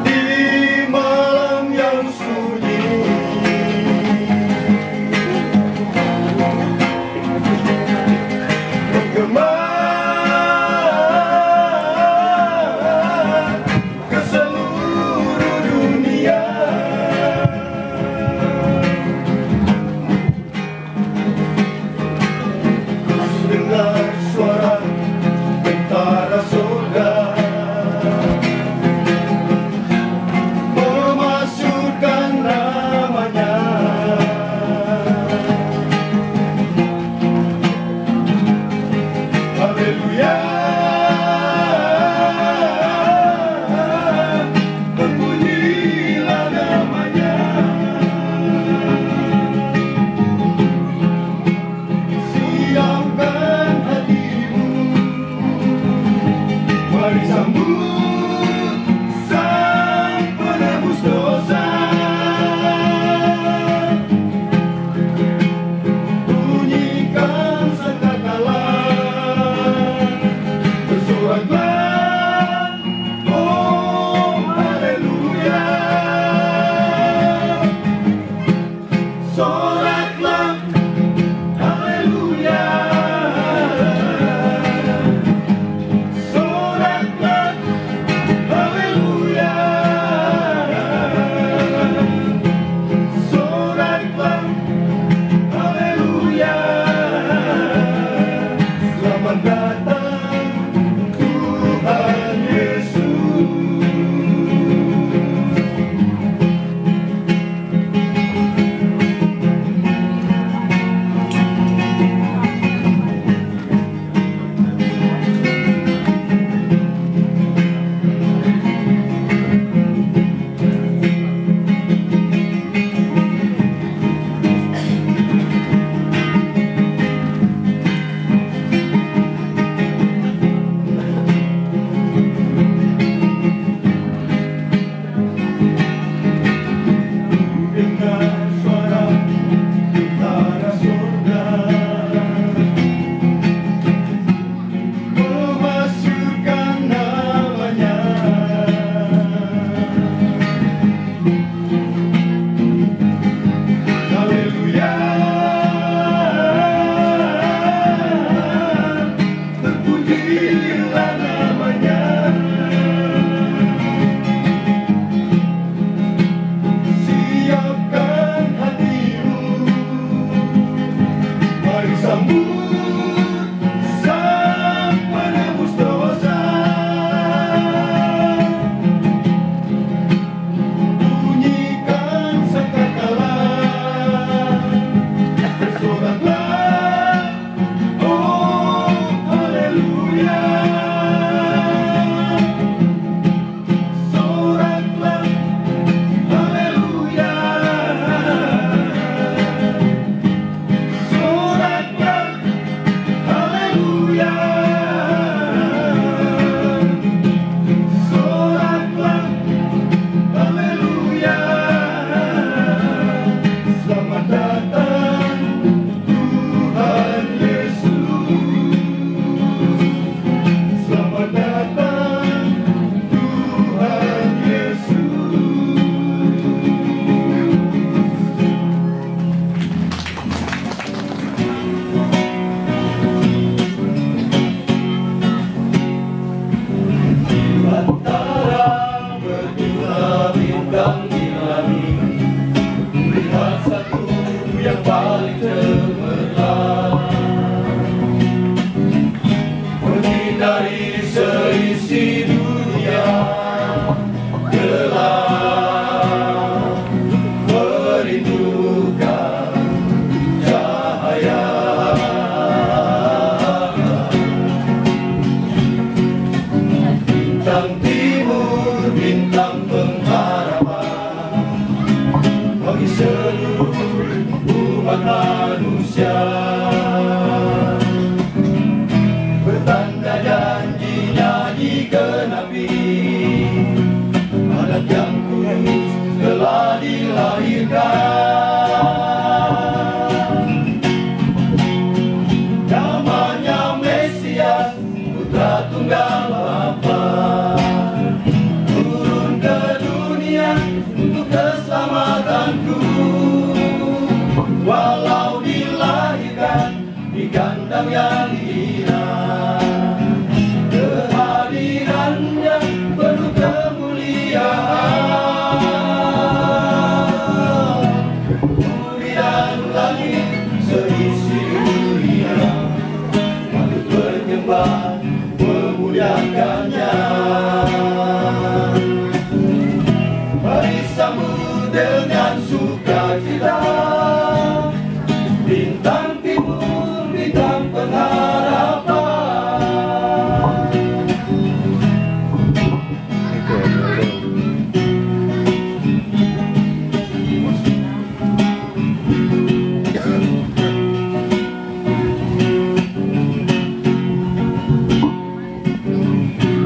Speaker 17: di malam yang sunyi. bintang pengharapan bagi seluruh umat manusia. Bertanda janjinya digenapi, anak yang kudus telah dilahirkan. Namanya Mesias, Putra Tunggal Bapa, turun ke dunia untuk keselamatanku. Walau dilahirkan di kandang yang hina, kehadirannya penuh kemuliaan. Bumi dan langit seisi dunia patut menyembah memuliakannya. Mari sambut dengan sukacita bintang timur, bintang pengharapan.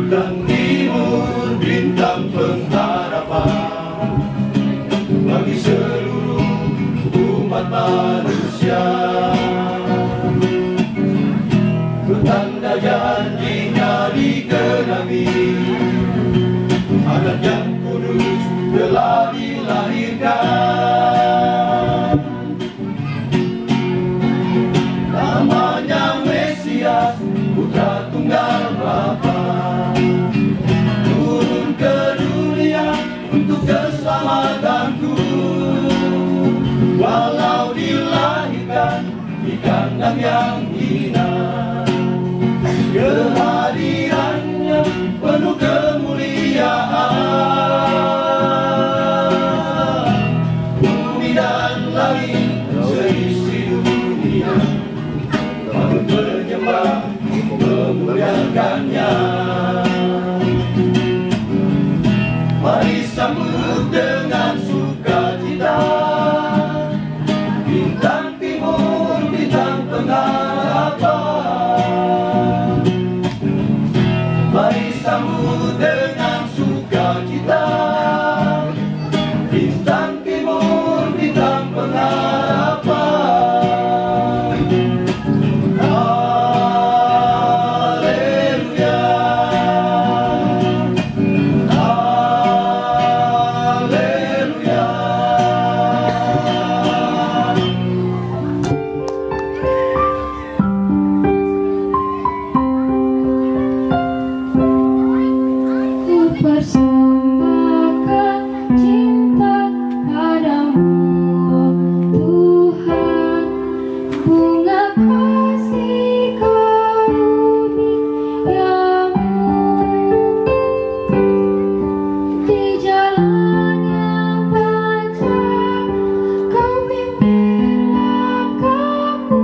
Speaker 17: Bintang timur, bintang pengharapan bagi seluruh umat manusia. Bertanda janjinya digenapi, anak yang kudus telah dilahirkan. Namanya Mesias, Putra Tunggal Bapa, turun ke dunia untuk keselamatanku. Walau dilahirkan di kandang yang hina, kehadirannya penuh kemuliaan. Bumi dan langit seisi dunia patut menyembah memuliakannya. Mari sambut dengan sukacita bintang timur, bintang pengharapan. Mari sambut dengan sukacita bintang timur, bintang pengharapan. Haleluya, haleluya.
Speaker 7: Ku persembahkan cinta padamu, oh Tuhan, bunga kasih karuniamu. Di jalan yang panjang kau pimpin langkahku,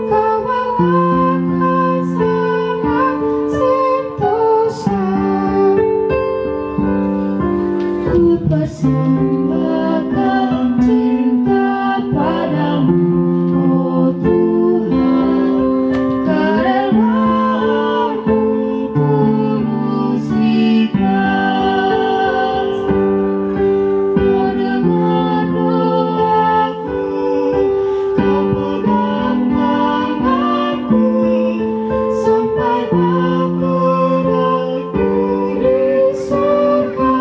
Speaker 7: kau bawakan selamat sentosa. Ku persembahkan cinta padamu, oh Tuhan, kerelaan-Mu tulus ikhlas. Kau dengar doaku, Kau pegang tanganku, sampai aku nanti di surga.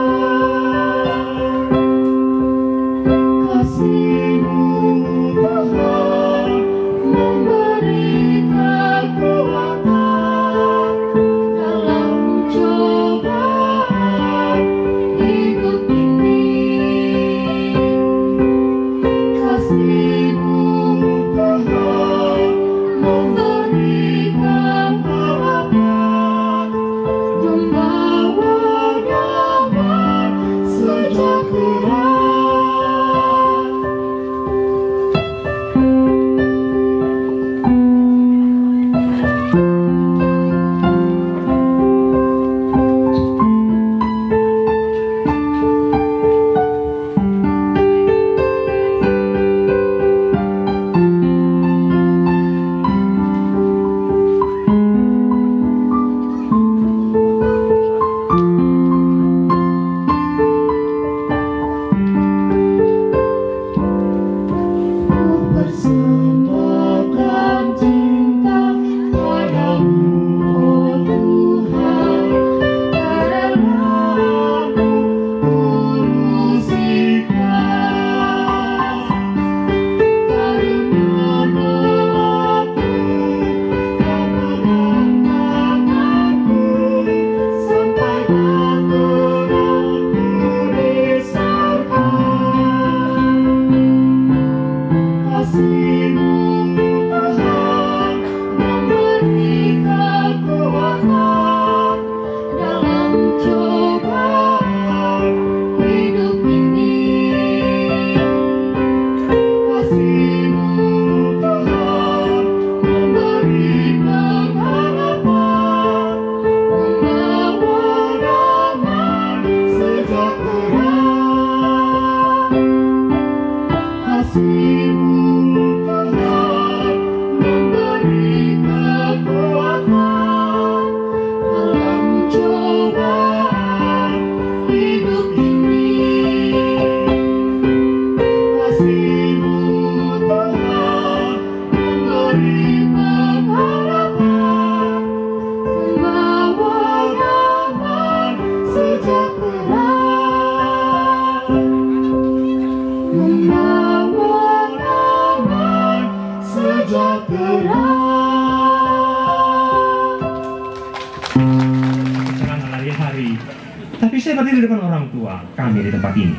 Speaker 4: orang tua kami di tempat ini.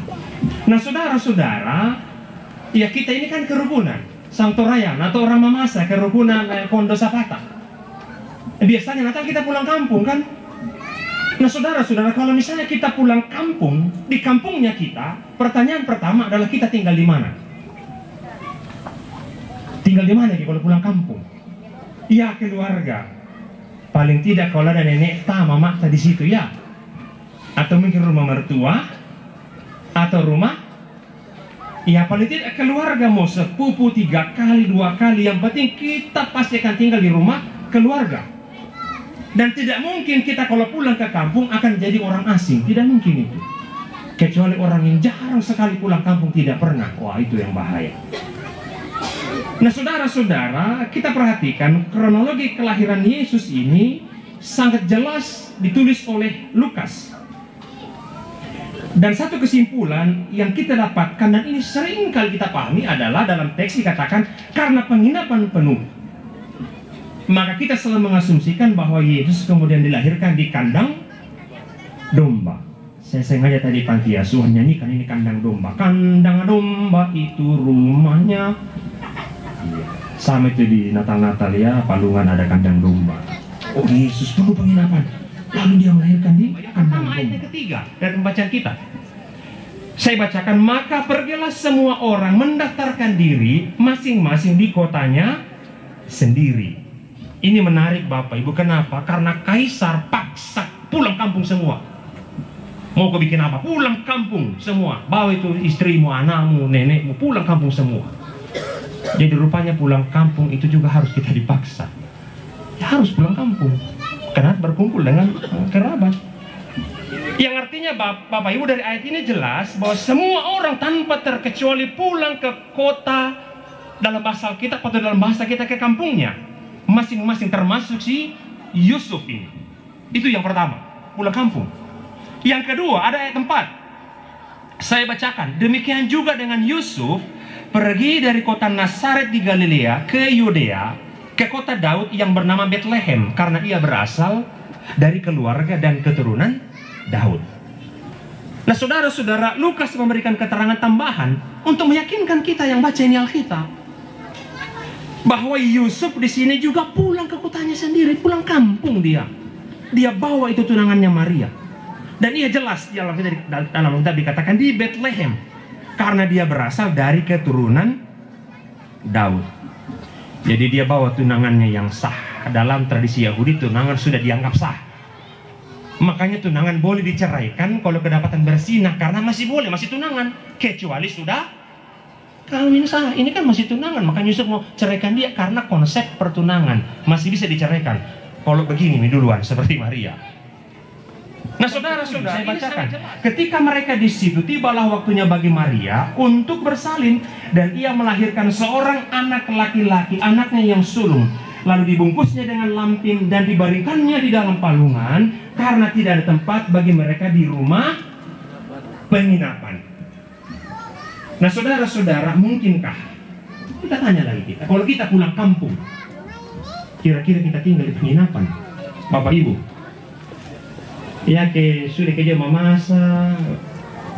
Speaker 4: Nah saudara-saudara, ya kita ini kan kerukunan Santorayan atau orang Mamasa, kerukunan Kondo Sapata. Biasanya Natal kita pulang kampung kan. Nah saudara-saudara, kalau misalnya kita pulang kampung, di kampungnya kita, pertanyaan pertama adalah kita tinggal di mana? Tinggal di mana kalau pulang kampung? Ya keluarga. Paling tidak kalau ada nenek mama di situ ya. Atau mungkin rumah mertua, atau rumah, ya paling tidak keluarga mau sepupu 3 kali 2 kali, yang penting kita pasti akan tinggal di rumah keluarga. Dan tidak mungkin kita kalau pulang ke kampung akan jadi orang asing, tidak mungkin itu. Kecuali orang yang jarang sekali pulang kampung, tidak pernah. Wah, itu yang bahaya. Nah saudara-saudara, kita perhatikan kronologi kelahiran Yesus ini sangat jelas ditulis oleh Lukas. Dan satu kesimpulan yang kita dapatkan, dan ini sering kali kita pahami, adalah dalam teks dikatakan karena penginapan penuh, maka kita selalu mengasumsikan bahwa Yesus kemudian dilahirkan di kandang domba. Saya sengaja tadi panti asuhan nyanyikan ini kandang domba. Kandang domba itu rumahnya. Sama itu di Natal-Natal ya, Palungan ada kandang domba. Oh Yesus penuh penginapan, lalu dia melahirkan di kandang domba. Ayat ketiga dari pembacaan kita, saya bacakan, maka pergilah semua orang mendaftarkan diri masing-masing di kotanya sendiri. Ini menarik Bapak Ibu, kenapa? Karena kaisar paksa pulang kampung semua. Mau kau bikin apa? Pulang kampung semua. Bawa itu istrimu, anakmu, nenekmu, pulang kampung semua. Jadi rupanya pulang kampung itu juga harus kita dipaksa. Ya, harus pulang kampung karena berkumpul dengan kerabat. Yang artinya Bapak Ibu, dari ayat ini jelas bahwa semua orang tanpa terkecuali pulang ke kota, dalam bahasa Alkitab atau dalam bahasa kita ke kampungnya masing-masing, termasuk si Yusuf ini. Itu yang pertama, pulang kampung. Yang kedua, ada ayat 4. Saya bacakan, demikian juga dengan Yusuf, pergi dari kota Nazaret di Galilea ke Yudea, ke kota Daud yang bernama Bethlehem, karena ia berasal dari keluarga dan keturunan Daud. Nah saudara-saudara, Lukas memberikan keterangan tambahan untuk meyakinkan kita yang baca ini Alkitab, bahwa Yusuf di sini juga pulang ke kotanya sendiri, pulang kampung dia. Dia bawa itu tunangannya Maria. Dan ia jelas dalam Alkitab dikatakan di Bethlehem, karena dia berasal dari keturunan Daud. Jadi dia bawa tunangannya yang sah. Dalam tradisi Yahudi tunangan sudah dianggap sah. Makanya tunangan boleh diceraikan kalau kedapatan berzinah, karena masih boleh, masih tunangan. Kecuali sudah kawin sah. Ini kan masih tunangan, makanya Yusuf mau ceraikan dia karena konsep pertunangan masih bisa diceraikan. Kalau begini nih duluan seperti Maria. Nah saudara-saudara, saya bacakan, ketika mereka di situ, tibalah waktunya bagi Maria untuk bersalin, dan ia melahirkan seorang anak laki-laki, anaknya yang sulung. Lalu dibungkusnya dengan lampin dan dibaringkannya di dalam palungan, karena tidak ada tempat bagi mereka di rumah penginapan. Nah saudara-saudara, mungkinkah, kita tanya lagi kita, kalau kita pulang kampung, kira-kira kita tinggal di penginapan? Bapak Ibu, ya ke sudah kerja mamasa,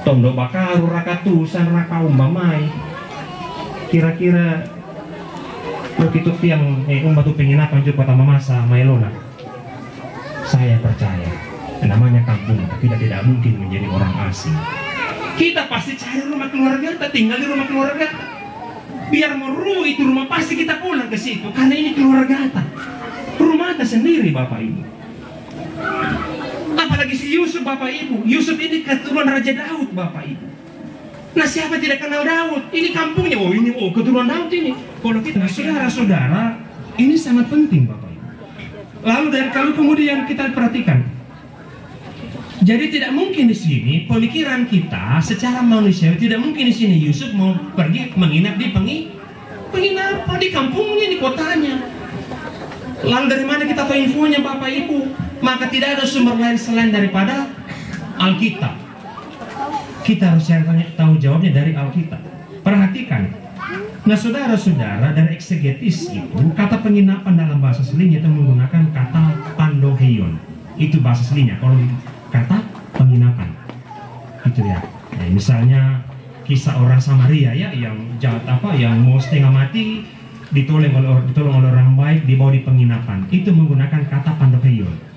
Speaker 4: tondo bakaru, rakatusan, rakaum mamai. Kira-kira begitu tiang batu penginapan juga kota mamasa, mailona. Saya percaya, namanya kampung, kita tidak mungkin menjadi orang asing. Kita pasti cari rumah keluarga, kita tinggal di rumah keluarga. Biar meru itu rumah, pasti kita pulang ke situ, karena ini keluarga kita. Rumah kita sendiri, Bapak Ibu. Apalagi si Yusuf, Bapak Ibu. Yusuf ini keturunan Raja Daud, Bapak Ibu. Nah siapa tidak kenal Daud? Ini kampungnya, keturunan Daud ini. Kalau kita, saudara-saudara, ini sangat penting, Bapak Ibu. Lalu dari kalau kemudian kita perhatikan, jadi tidak mungkin di sini pemikiran kita secara manusia, tidak mungkin di sini Yusuf mau pergi menginap di penginapan di kampungnya, di kotanya. Lalu dari mana kita tahu infonya, Bapak Ibu? Maka tidak ada sumber lain selain daripada Alkitab. Kita harus tahu jawabnya dari Alkitab. Perhatikan. Nah saudara-saudara, dari eksegetis itu, kata penginapan dalam bahasa aslinya itu menggunakan kata pandoheion. Itu bahasa aslinya. Kalau kata penginapan. gitu ya. Misalnya kisah orang Samaria ya, yang jahat yang mau setengah mati ditolong oleh orang baik, dibawa di penginapan. Itu menggunakan kata pandokeon.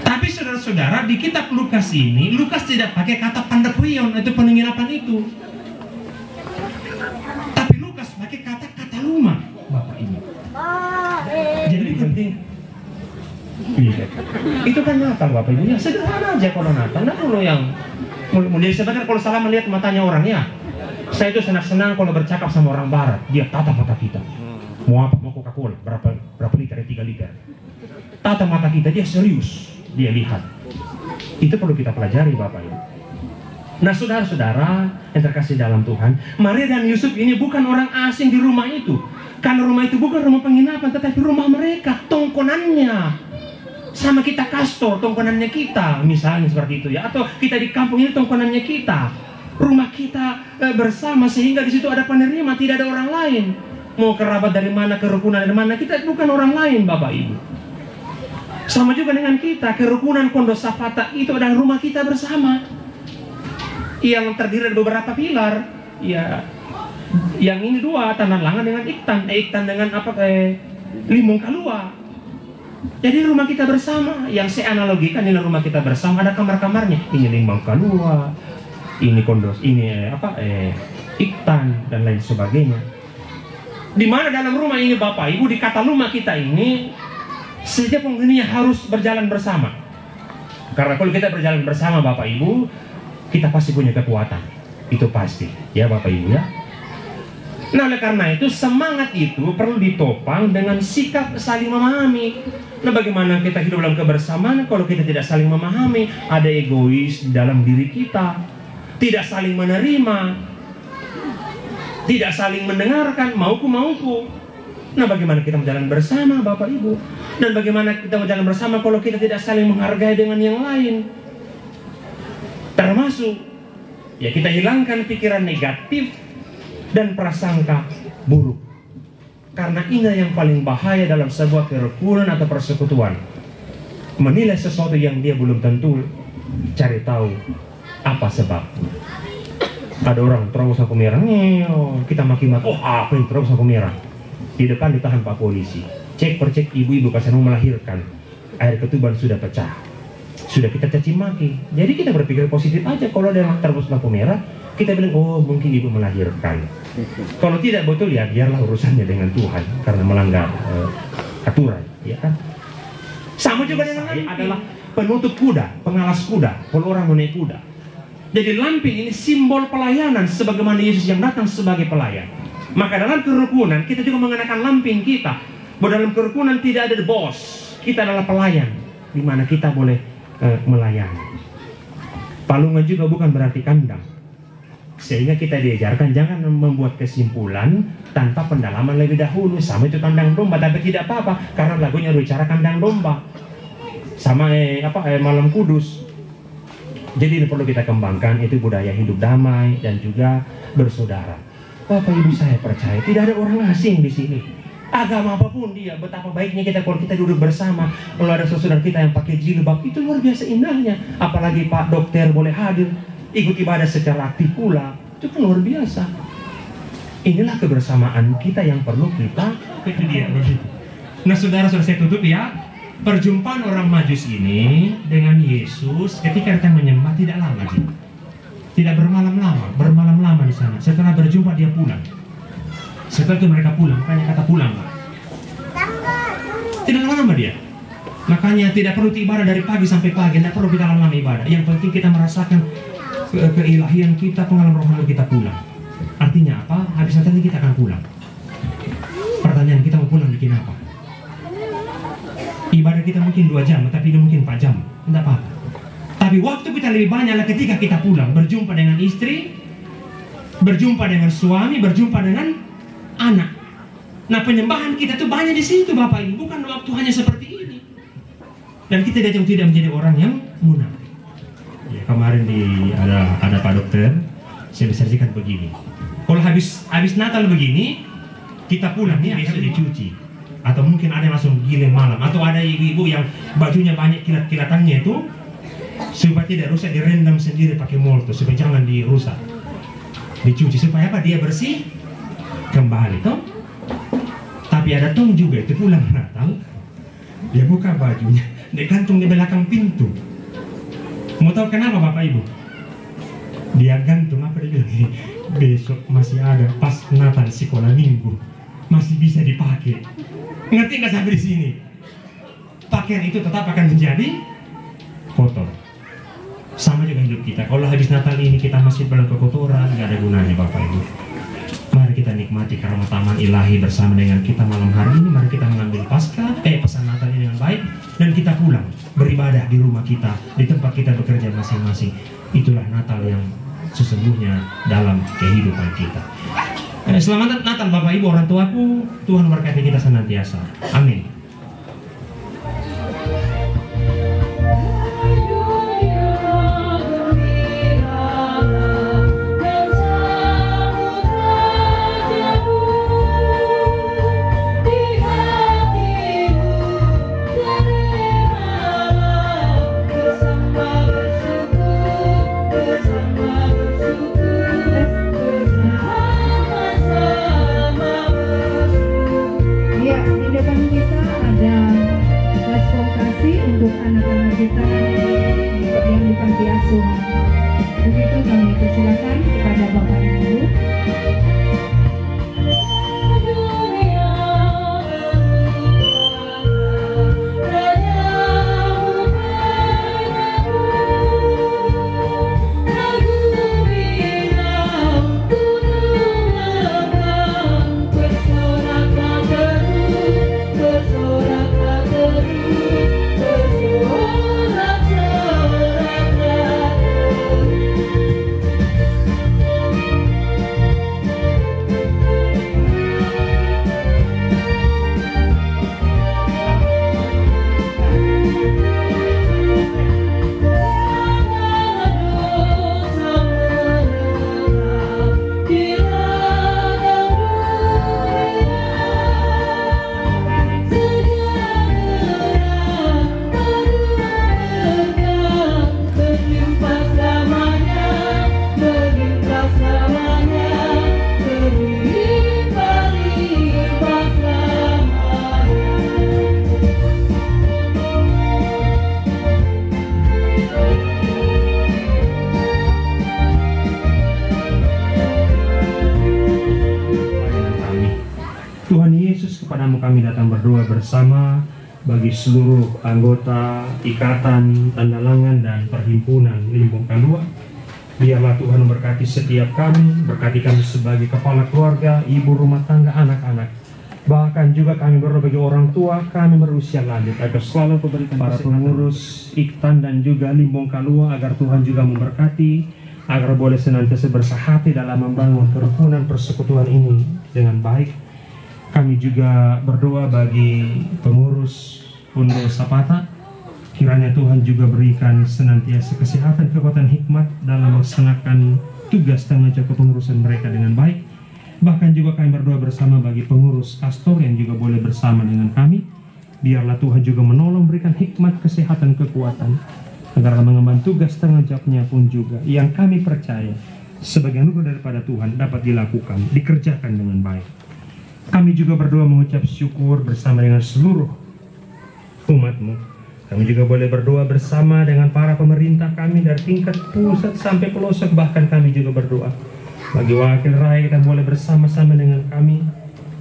Speaker 4: Tapi saudara-saudara, di kitab Lukas ini, Lukas tidak pakai kata pandokeon, itu penginapan itu. Tapi Lukas pakai kata kataluma, Bapak Ibu. Jadi penting. Itu kan Natal, Bapak Ibu. Ya sederhana aja kalau Natal. Nah dulu yang mulia sebenarnya kalau salah melihat matanya orang ya. Saya itu senang-senang kalau bercakap sama orang barat, dia tatap mata kita. Mau apa? Mau Coca-Cola, berapa liter? 3 liter. Tatap mata kita, dia serius, dia lihat. Itu perlu kita pelajari, Bapak Ibu. Nah, saudara-saudara yang terkasih dalam Tuhan, Maria dan Yusuf ini bukan orang asing di rumah itu. Karena rumah itu bukan rumah penginapan, tetapi rumah mereka, tongkonannya. Sama kita kastor, tongkonannya kita, misalnya seperti itu ya. Atau kita di kampung ini, tongkonannya kita. Rumah kita bersama, sehingga di situ ada penerima, tidak ada orang lain. Mau kerabat dari mana, kerukunan dari mana, kita bukan orang lain, Bapak Ibu. Sama juga dengan kita, kerukunan Kondosapata itu adalah rumah kita bersama, yang terdiri dari beberapa pilar. Ya, yang ini 2, Tanah Langan dengan Iktan dengan Limbung Kalua. Jadi rumah kita bersama, yang saya analogikan ini rumah kita bersama, ada kamar-kamarnya. Ini Limbung Kalua, ini Kondos, ini Iktan dan lain sebagainya. Di mana dalam rumah ini, Bapak Ibu, di kataluma kita ini, setiap penghuninya harus berjalan bersama. Karena kalau kita berjalan bersama, Bapak Ibu, kita pasti punya kekuatan. Itu pasti, ya Bapak Ibu ya. Nah, oleh karena itu semangat itu perlu ditopang dengan sikap saling memahami. Nah, bagaimana kita hidup dalam kebersamaan kalau kita tidak saling memahami? Ada egois dalam diri kita, tidak saling menerima, tidak saling mendengarkan, mauku. Nah, bagaimana kita berjalan bersama, Bapak Ibu? Dan bagaimana kita berjalan bersama kalau kita tidak saling menghargai dengan yang lain? Termasuk, ya kita hilangkan pikiran negatif dan prasangka buruk. Karena ini yang paling bahaya dalam sebuah kerukunan atau persekutuan. Menilai sesuatu yang dia belum tentu cari tahu apa sebabnya. Ada orang terus aku merah, kita maki-maki, apa yang terus aku merah? Di depan ditahan Pak polisi. Cek ibu-ibu pas mau melahirkan, air ketuban sudah pecah, sudah kita caci maki. Jadi kita berpikir positif aja. Kalau ada yang terus lampu merah, kita bilang, oh mungkin ibu melahirkan. Kalau tidak betul ya biarlah urusannya dengan Tuhan, karena melanggar aturan, ya kan? Sama juga dengan lampin, adalah penutup kuda, pengalas kuda, kalau orang menaik kuda. Jadi lampin ini simbol pelayanan, sebagaimana Yesus yang datang sebagai pelayan. Maka dalam kerukunan kita juga mengenakan lampin kita. Bahwa dalam kerukunan tidak ada bos, kita adalah pelayan, di mana kita boleh melayani. Palungan juga bukan berarti kandang. Sehingga kita diajarkan jangan membuat kesimpulan tanpa pendalaman lebih dahulu. Sama itu kandang domba, tapi tidak apa-apa karena lagunya berbicara kandang domba. Sama malam kudus. Jadi ini perlu kita kembangkan, itu budaya hidup damai dan juga bersaudara. Bapak Ibu, saya percaya tidak ada orang asing di sini. Agama apapun dia, betapa baiknya kita kalau kita duduk bersama. Kalau ada saudara kita yang pakai jilbab, itu luar biasa indahnya. Apalagi Pak Dokter boleh hadir, ikut ibadah secara aktif pula, itu kan luar biasa. Inilah kebersamaan kita yang perlu kita. Itu dia. Nah, saudara-saudara, saya tutup ya. Perjumpaan orang Majus ini dengan Yesus ketika datang menyembah tidak lama, tidak bermalam-lama di sana. Setelah berjumpa dia pulang. Setelah itu mereka pulang, makanya kata pulang. Tidak lama dia. Makanya tidak perlu ibadah dari pagi sampai pagi, tidak perlu kita lama ibadah. Yang penting kita merasakan keilahian kita, pengalaman rohani kita pulang. Artinya apa? Habis nanti kita akan pulang. Pertanyaan kita mau pulang bikin apa? Ibadah kita mungkin 2 jam, tapi ini mungkin 4 jam, tidak apa-apa. Tapi waktu kita lebih banyak adalah ketika kita pulang, berjumpa dengan istri, berjumpa dengan suami, berjumpa dengan anak. Nah, penyembahan kita tuh banyak di situ, Bapak Ibu, bukan waktu hanya seperti ini. Dan kita tidak menjadi orang yang munafik. Ya, kemarin ada Pak Dokter, saya disajikan begini. Kalau habis Natal begini, kita pulang nih besok dicuci. Atau mungkin ada yang langsung giling malam, atau ada ibu-ibu yang bajunya banyak kilat-kilatannya itu supaya tidak rusak direndam sendiri pakai molto, supaya jangan dirusak, dicuci supaya apa, dia bersih kembali toh. Tapi ada tong juga itu pulang Natal, dia buka bajunya, dia gantung di belakang pintu. Mau tahu kenapa Bapak Ibu? Dia gantung apa, dia bilang besok masih ada pas Natal sekolah minggu, masih bisa dipakai. Ngerti nggak sampai di sini? Pakaian itu tetap akan menjadi kotor. Sama juga hidup kita. Kalau habis Natal ini kita masih dalam kekotoran, nggak ada gunanya Bapak Ibu. Mari kita nikmati kerahmatan ilahi bersama dengan kita malam hari ini. Mari kita mengambil pesan Natal ini dengan baik, dan kita pulang beribadah di rumah kita, di tempat kita bekerja masing-masing. Itulah Natal yang sesungguhnya dalam kehidupan kita. Selamat Natal Bapak Ibu, orang tuaku. Tuhan berkati kita senantiasa. Amin.
Speaker 5: Begitu kami persilakan kepada Bapak Ibu.
Speaker 4: Kepadamu kami datang berdoa bersama bagi seluruh anggota Ikatan Tandalangan dan Perhimpunan Limbung Kalua. Biarlah Tuhan memberkati setiap kami, berkati kami sebagai kepala keluarga, ibu rumah tangga, anak-anak. Bahkan juga kami berdoa bagi orang tua kami berusia lanjut, agar selalu memberikan para pengurus Ikatan dan juga Limbung Kalua, agar Tuhan juga memberkati, agar boleh senantiasa bersahati dalam membangun kerukunan persekutuan ini dengan baik. Kami juga berdoa bagi pengurus Pondok Sapata, kiranya Tuhan juga berikan senantiasa kesehatan, kekuatan, hikmat dalam melaksanakan tugas tanggung jawab kepengurusan mereka dengan baik. Bahkan juga kami berdoa bersama bagi pengurus Kastor yang juga boleh bersama dengan kami. Biarlah Tuhan juga menolong, berikan hikmat, kesehatan, kekuatan, agar mengemban tugas tanggung jawabnya pun juga yang kami percaya sebagai anugerah daripada Tuhan dapat dilakukan, dikerjakan dengan baik. Kami juga berdoa mengucap syukur bersama dengan seluruh umat-Mu. Kami juga boleh berdoa bersama dengan para pemerintah kami dari tingkat pusat sampai pelosok. Bahkan kami juga berdoa bagi wakil rakyat yang boleh bersama-sama dengan kami.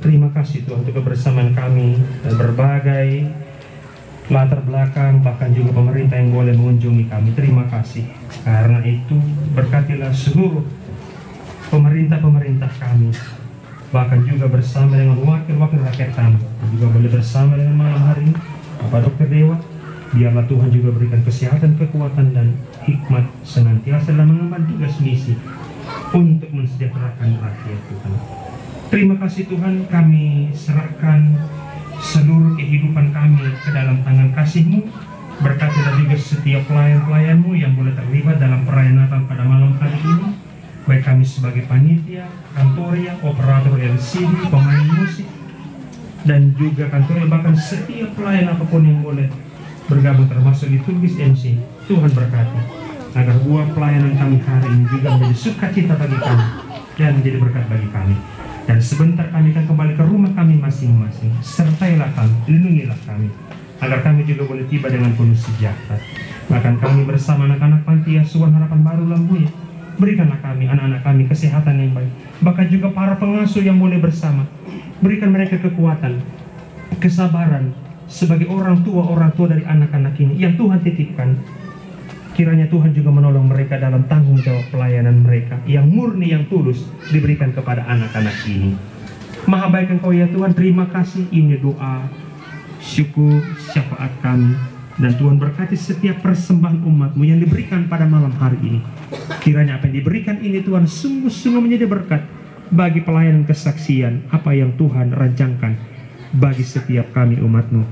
Speaker 4: Terima kasih Tuhan untuk kebersamaan kami dan berbagai latar belakang, bahkan juga pemerintah yang boleh mengunjungi kami. Terima kasih. Karena itu berkatilah seluruh pemerintah-pemerintah kami, bahkan juga bersama dengan wakil-wakil rakyat kami, juga boleh bersama dengan malam hari ini Bapak Dr. Dewa. Biarlah Tuhan juga berikan kesehatan, kekuatan, dan hikmat senantiasa dalam mengemban tugas misi untuk mensejahterakan rakyat Tuhan. Terima kasih Tuhan, kami serahkan seluruh kehidupan kami ke dalam tangan kasih-Mu. Berkatilah juga setiap pelayan-pelayan-Mu yang boleh terlibat dalam perayaan Natal pada malam hari ini, baik kami sebagai panitia, kantoria, operator LCD, pemain musik, dan juga kantoria, bahkan setiap pelayan apapun yang boleh bergabung termasuk liturgis MC. Tuhan berkati agar buah pelayanan kami hari ini juga menjadi sukacita bagi kami dan menjadi berkat bagi kami. Dan sebentar kami akan kembali ke rumah kami masing-masing. Sertailah kami, lindungilah kami, agar kami juga boleh tiba dengan penuh sejahtera. Bahkan kami bersama anak-anak Panti Asuhan Harapan Baru Lambuya, berikanlah kami, anak-anak kami, kesehatan yang baik. Bahkan juga para pengasuh yang boleh bersama, berikan mereka kekuatan, kesabaran sebagai orang tua dari anak-anak ini yang Tuhan titipkan. Kiranya Tuhan juga menolong mereka dalam tanggung jawab pelayanan mereka yang murni, yang tulus diberikan kepada anak-anak ini. Maha baik Engkau ya Tuhan, terima kasih. Ini doa, syukur, syafaat kami. Dan Tuhan berkati setiap persembahan umat-Mu yang diberikan pada malam hari ini. Kiranya apa yang diberikan ini Tuhan sungguh-sungguh menjadi berkat bagi pelayanan kesaksian apa yang Tuhan rancangkan bagi setiap kami umat-Mu.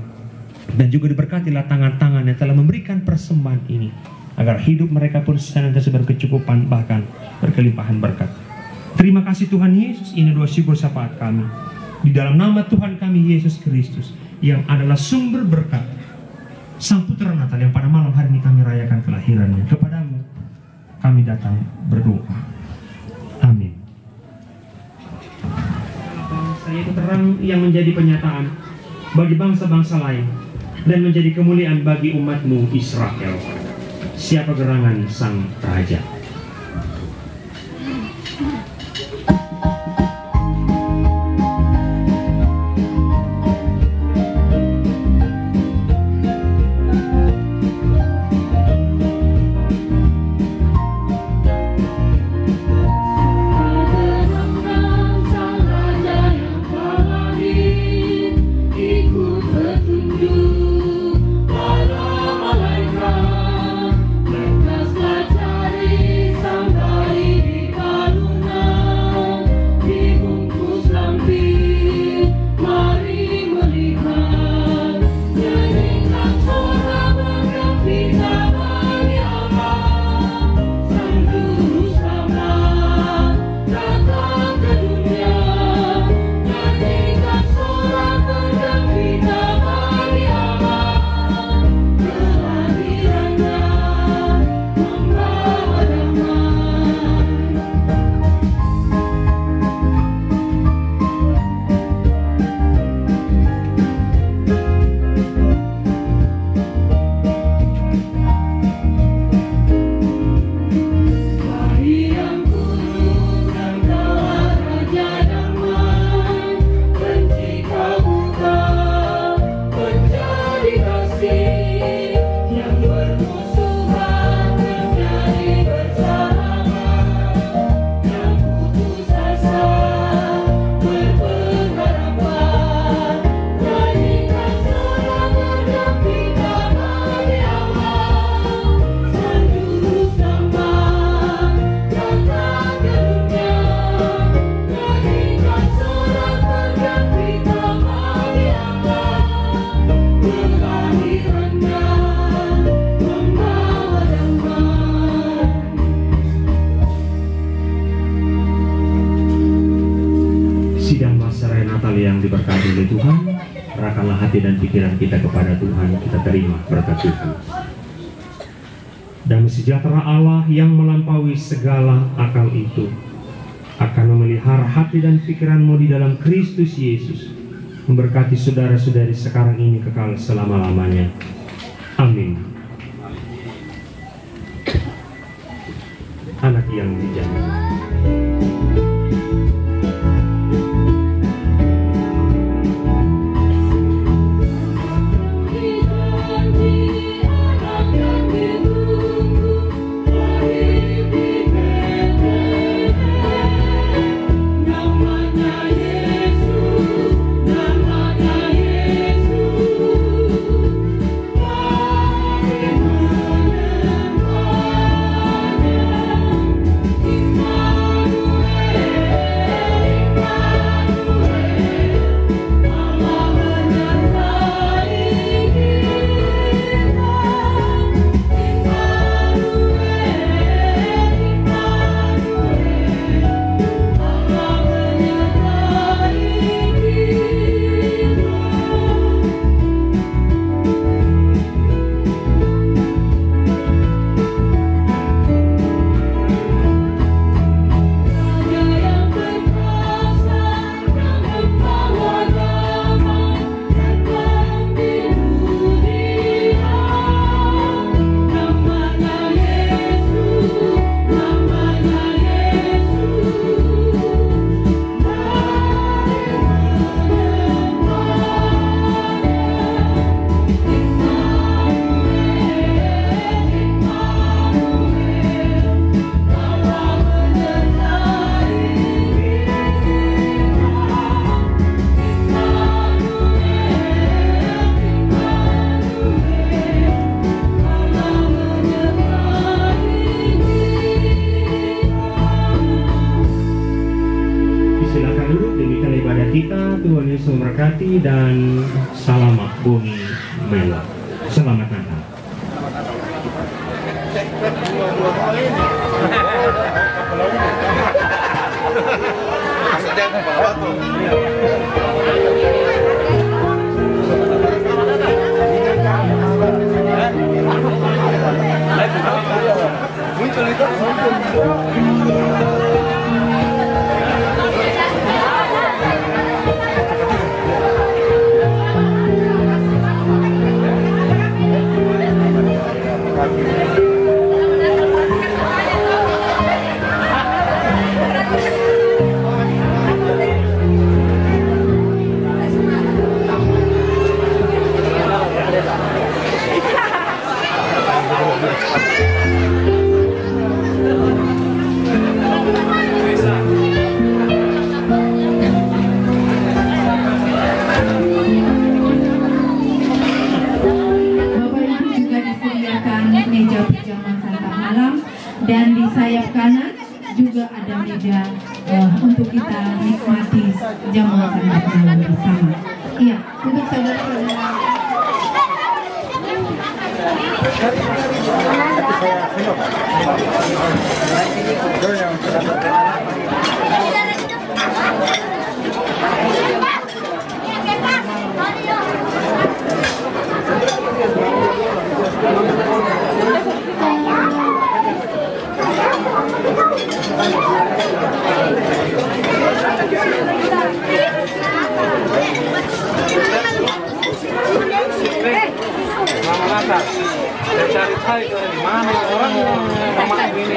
Speaker 4: Dan juga diberkatilah tangan-tangan yang telah memberikan persembahan ini, agar hidup mereka pun senantiasa berkecukupan, bahkan berkelimpahan berkat. Terima kasih Tuhan Yesus, ini doa syukur syafaat kami. Di dalam nama Tuhan kami Yesus Kristus, yang adalah sumber berkat, Sang Putra Natal yang pada malam hari ini kami rayakan kelahirannya. Kepadamu kami datang berdoa. Amin. Bangsa itu terang yang menjadi penyataan bagi bangsa-bangsa lain, dan menjadi kemuliaan bagi umat-Mu Israel. Siapa gerangan Sang Raja? Yang diberkati oleh Tuhan, arahkanlah hati dan pikiran kita kepada Tuhan, kita terima berkat Tuhan. Dan sejahtera Allah yang melampaui segala akal itu akan memelihara hati dan pikiranmu di dalam Kristus Yesus, memberkati saudara-saudari sekarang ini kekal selama-lamanya. Amin. Anak yang dijamin.
Speaker 17: Immanuel.
Speaker 4: kita. Tuhan Yesus memberkati dan selamat bumi Melo. Selamat Natal.
Speaker 17: Muncul itu,
Speaker 5: dan di sayap kanan juga ada meja untuk kita nikmati jamuan santap malam bersama. Iya, untuk saudara-saudara.
Speaker 12: Saya cari di mana orang mama ini.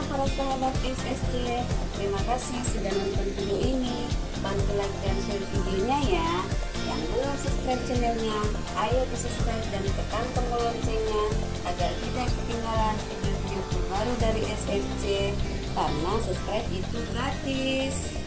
Speaker 18: Para sahabat SSC, terima kasih sudah nonton video ini. Bantu like dan share videonya ya. Yang belum subscribe channelnya, ayo di subscribe dan tekan tombol loncengnya agar tidak ketinggalan video-video terbaru dari SSC, karena subscribe itu gratis.